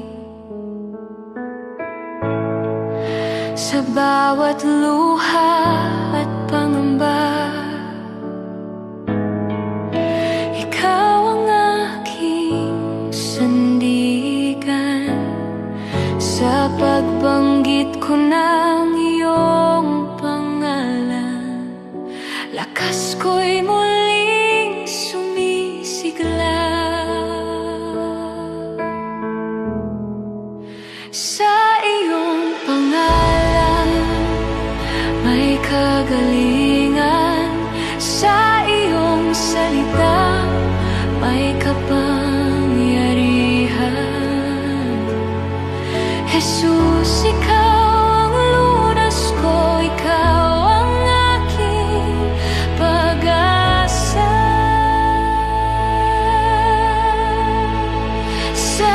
Sa bawat luha at pangamba, ikaw ang aking sandigan. Sa pagbanggit ko ng iyong pangalan, lakas ko'y muling sumisigla. Sa iyong pangalan may kagalingan. Sa iyong salita may kapangyarihan. Jesus, ikaw ang lunas ko, ikaw ang aking pag-asa. Sa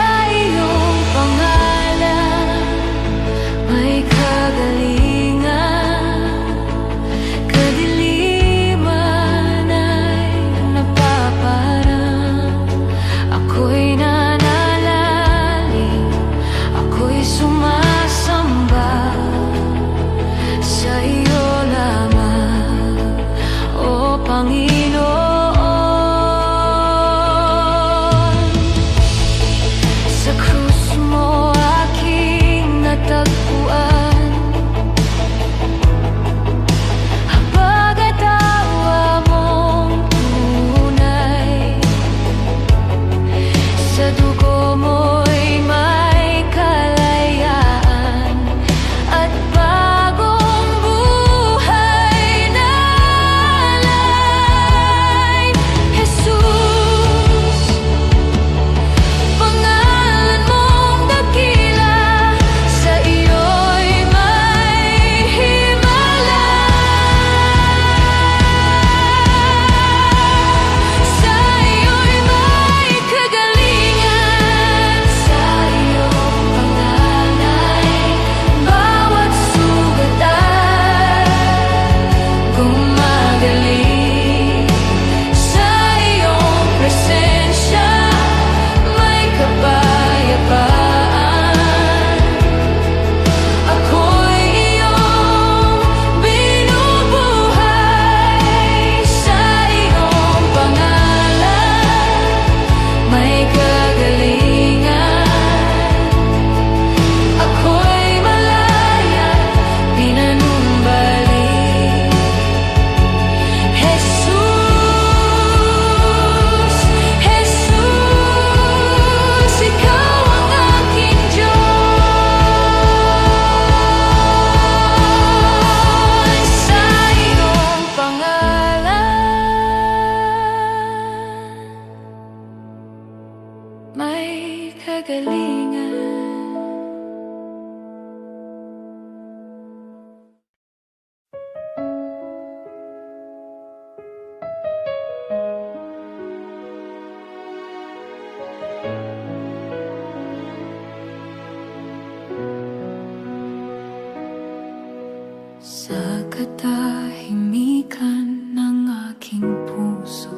katahimikan ng aking puso.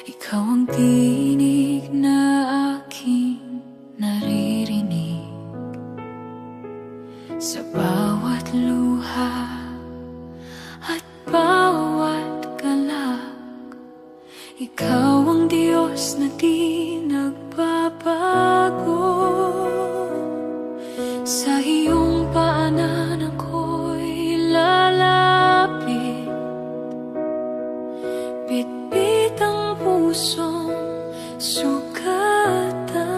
Ikaw ang tinig na aking naririnig sa bawat luha at bawat galak. Ikaw ang Diyos na di nagbabago. Sa iyong paanan ako'y lalapit. Bitbit ang pusong sugatan.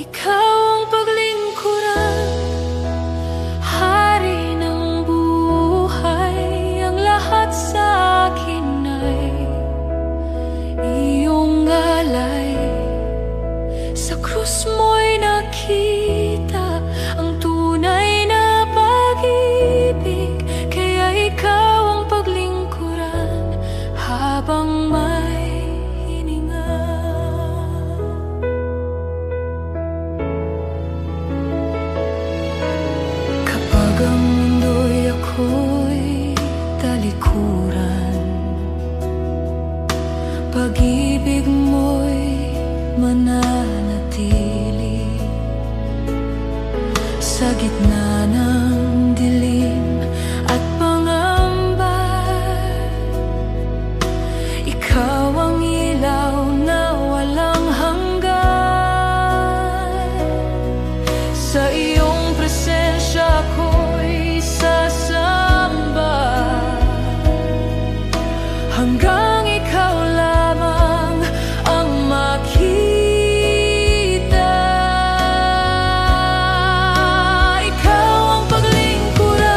Ikaw ang paglingkuran, hari ng buhay. Ang lahat sa akin ay iyong alay. Sa krus mo'y nakita ang tunay na pag-ibig. Kaya ikaw ang paglingkuran habang may hininga. Kapag ang mundo'y ako'y talikuran, pag-ibig mo'y mananatili. Sa gitna ng dilim at pangamba, ikaw ang ilaw na walang hanggan. Sa iyong presensya ako'y sasamba hanggang ikaw lamang ang makita. Ikaw ang paglingkuran.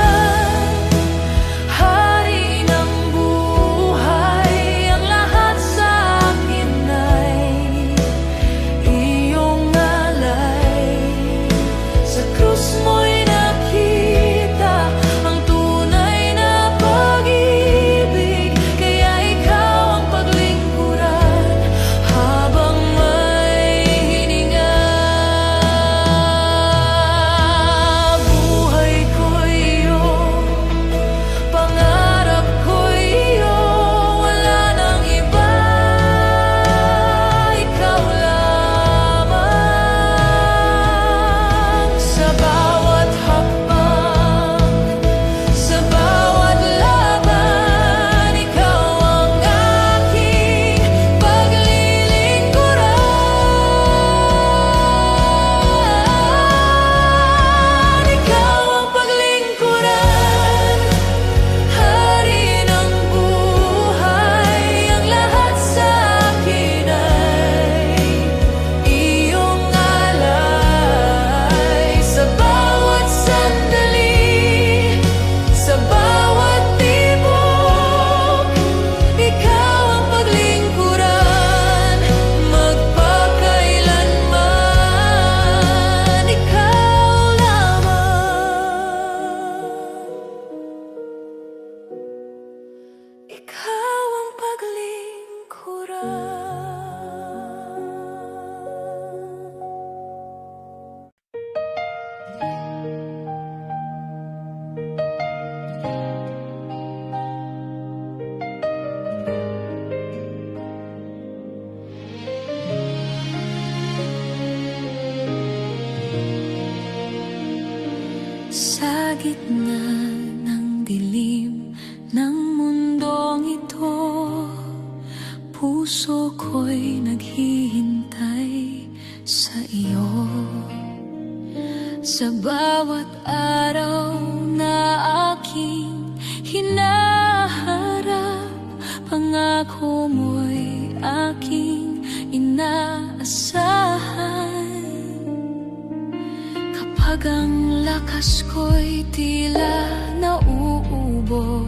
Sa gitna ng dilim ng mundong ito, puso ko'y naghihintay sa iyo. Sa bawat araw na aking hinaharap, pangako mo'y aking inaasahan. Kapag ang lakas ko'y tila nauubos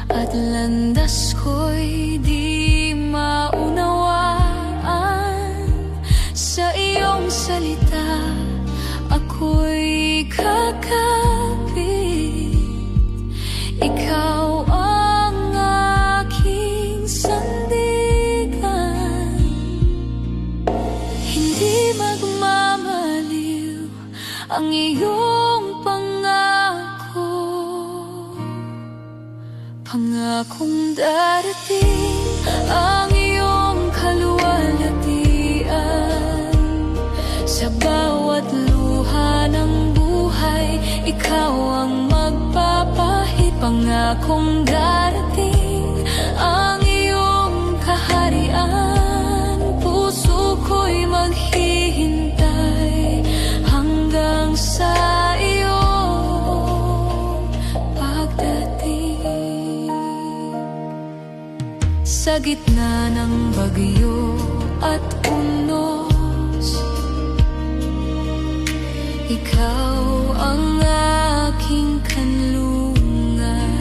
at landas ko'y di maunawaan, sa iyong salita ako'y kakapit. Ikaw ang aking sandigan, hindi magmamaliw ang iyong pangako, pangakong darating ang iyong kaluwalhatian. Sa bawat luha ng buhay, ikaw ang magpapahid. Pangakong darating ang iyong kaharian. Puso ko'y maghihintay hanggang sa iyong pagdating. Sa gitna ng bagyo at unos, ikaw ang aking kanlungan.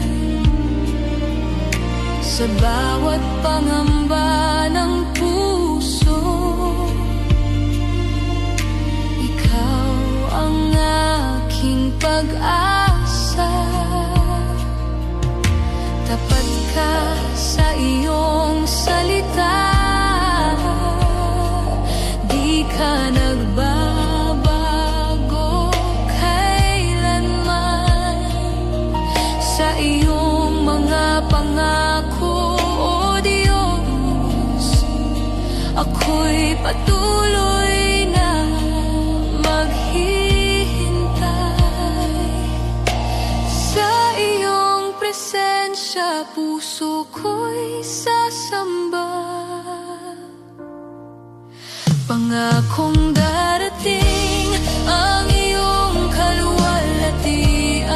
Sa bawat pangamba ng puso, ikaw ang aking pag-asa. Tapat ka sa iyong salita, di ka nagbabago kailanman. Sa iyong mga pangako, O Diyos, ako'y patuloy na maghihintay. Sa iyong presensya, puso ko'y sasamba. Pangakong darating ang iyong kaluwalhatian.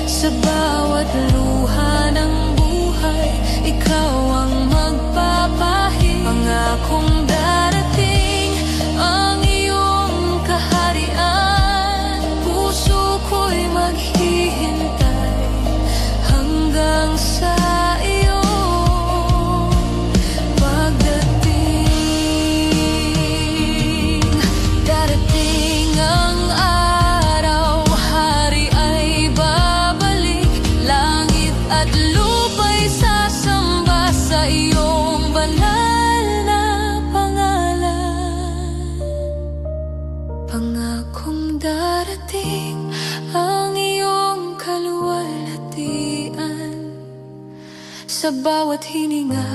Sa bawat luha ng buhay, ikaw ang magpapahid. Pangakong darating ang iyong kaharian. Puso ko'y maghihintay hanggang sa iyong pagdating. Darating ang araw, hari ay babalik. Langit at lupa'y sasamba sa iyong banal na pangalan. Pangakong darating ang iyong kaluwalhatian. Sa bawat hininga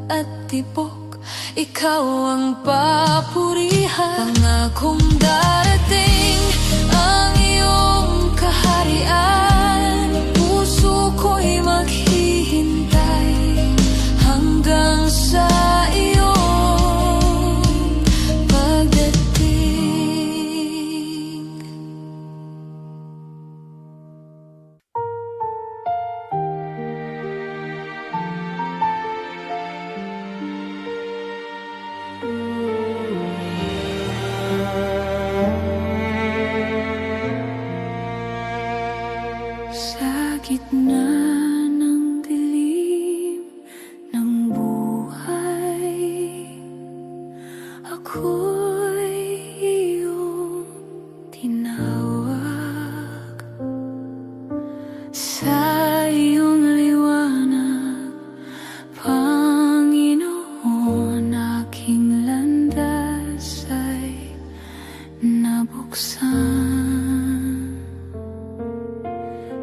at tibok, ikaw ang papurihan. Pangakong darating ang iyong kaharian. Puso ko'y maghihintay hanggang sa iyong pagdating. Sa gitna ng dilim ng buhay, ako'y iyong tinawag. Sa iyong liwanag, Panginoon, aking landas ay nabuksan.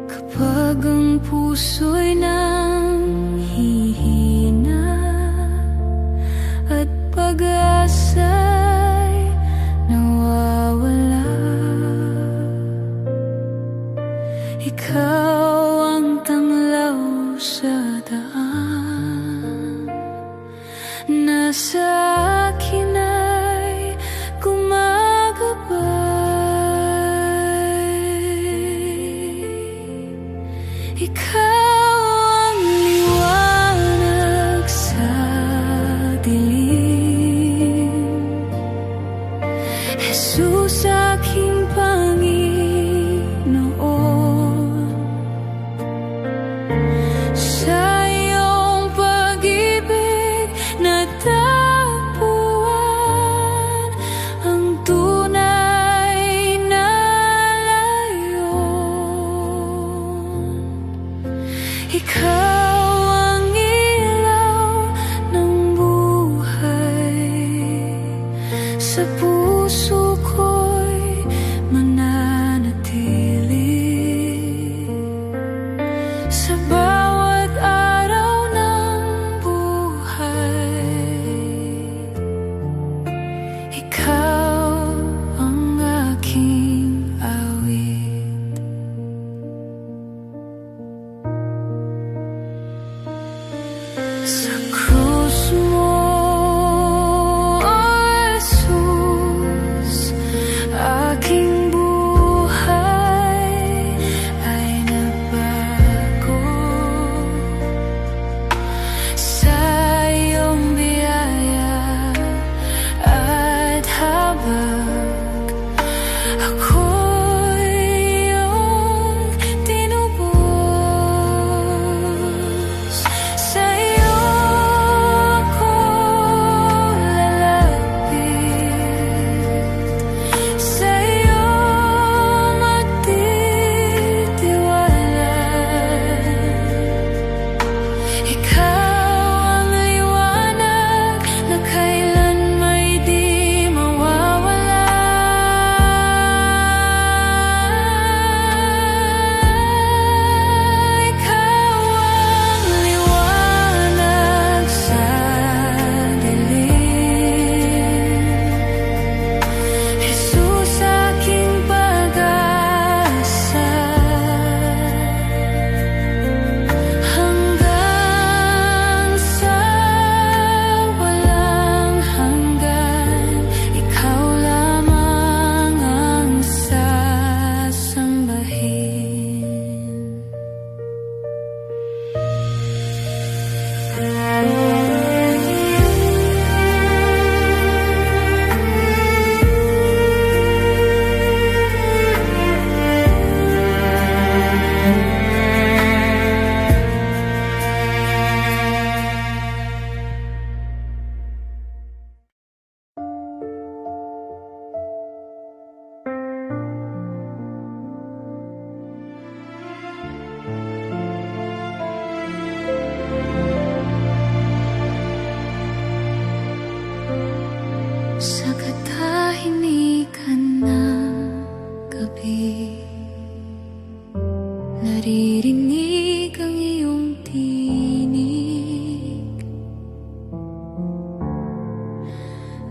Kapag ang puso'y nanghihina at pag-asa'y nawawala, ikaw ang tanglaw sa daan. Nasa akin ay gumagabay. Ikaw ang liwanag sa dilim. Jesus, aking Panginoon. Sa iyong pag-ibig natagpuan ang tunay na layon. Ikaw ang ilaw ng buhay. Sa puso ko'y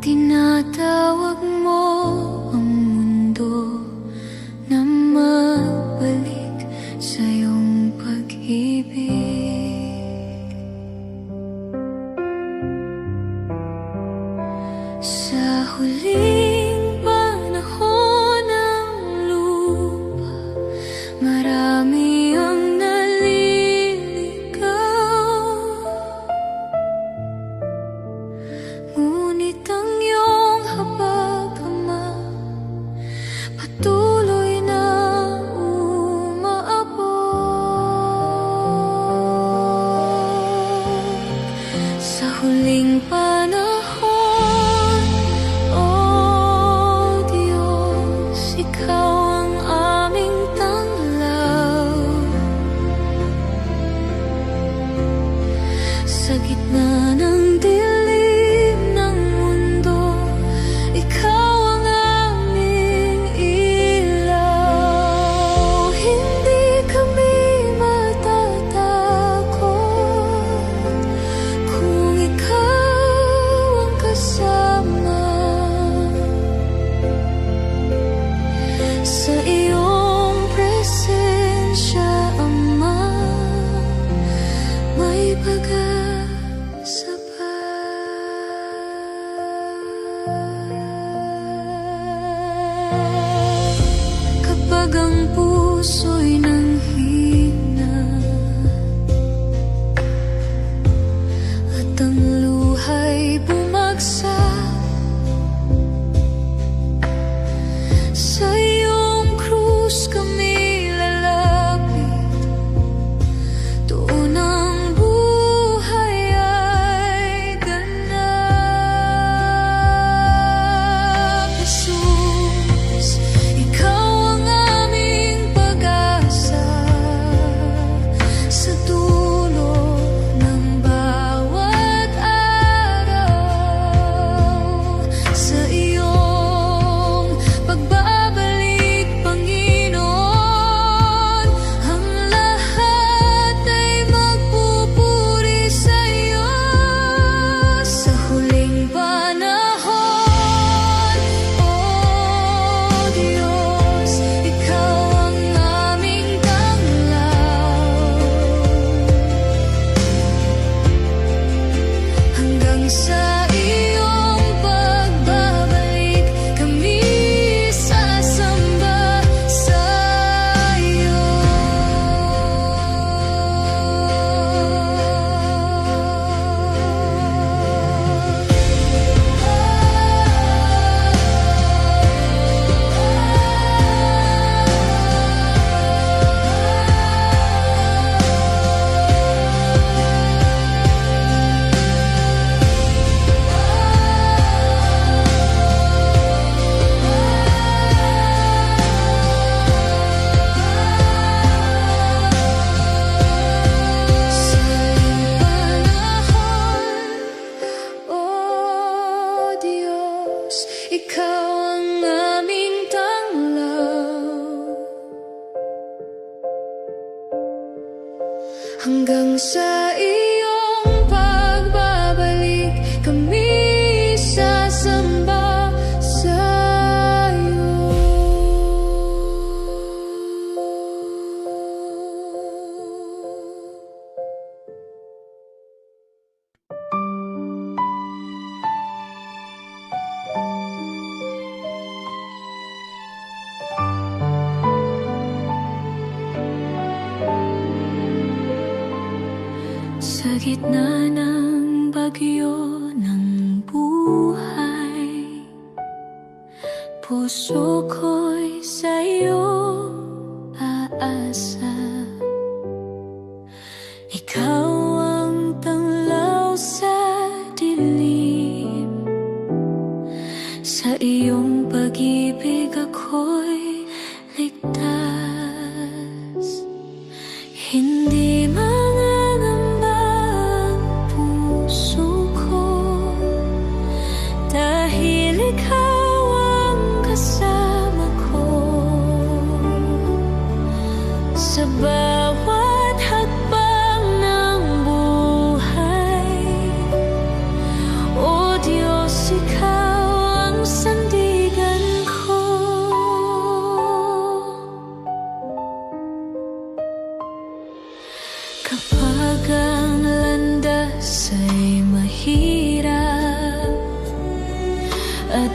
Tinatawag mo ang mundo na mabalik sa iyong pag-ibig. Sa huling panahon ng lupa, marami ang naliligaw. Ngunit ang iyong habag-ama patuloy na umaabot. Sa huling panahon, O Diyos, Ikaw ang aming tanglaw. Sa gitna ng dilim ng mundo, Ikaw ang aming ilaw. Hindi kami matatakot kung Ikaw ang kasama. Sa iyong presensya, Ama, may pag-asa pa. Kapag ang puso'y nanghina at ang luha'y bumagsak, sa iyong krus kami lalapit. Doon ang buhay ay ganap. Jesus, Ikaw ang aming pag-asa. Sa dulo ng bawat araw, sa iyong pagbabalik, Panginoon, ang lahat ay magpupuri sa iyo. Sa huling panahon, O Diyos, Ikaw ang aming tanglaw. Hanggang sa iyong pagbabalik, kami sasamba sa iyo. Sa iyong panahon, O Diyos, Ikaw ang aming tanglaw. Hanggang sa iyong pagbabalik, kami sasamba sa iyo. Sa gitna ng bagyo ng buhay, puso ko'y sa'yo aasa. Ikaw ang tanglaw sa dilim. Sa iyong pag-ibig ako'y ligtas. Hindi mangangamba ang puso ko, dahil Ikaw ang kasama ko. Sa bawat hakbang ng buhay, O Diyos, Ikaw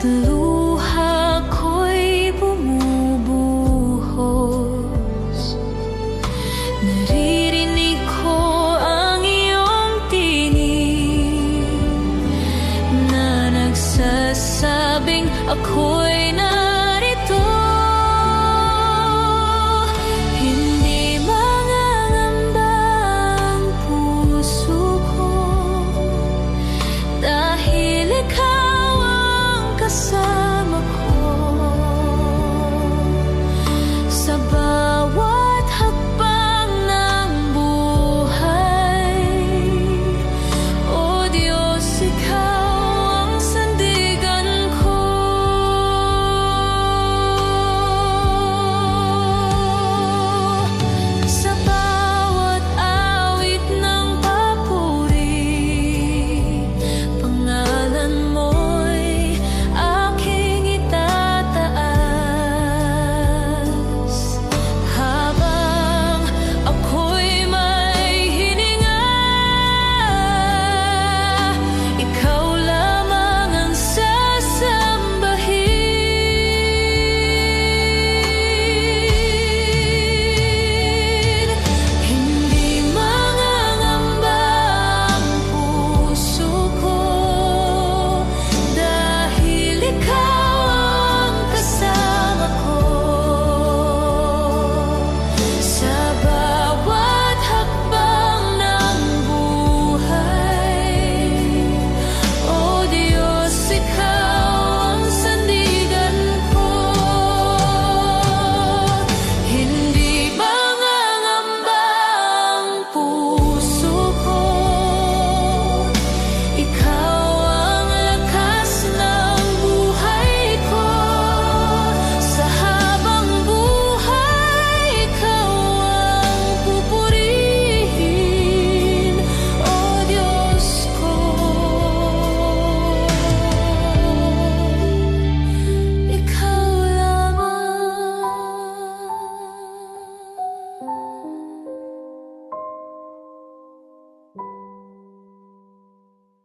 luha ko'y bumubuhos. Naririnig ko ang iyong tinig na nagsasabing ako'y na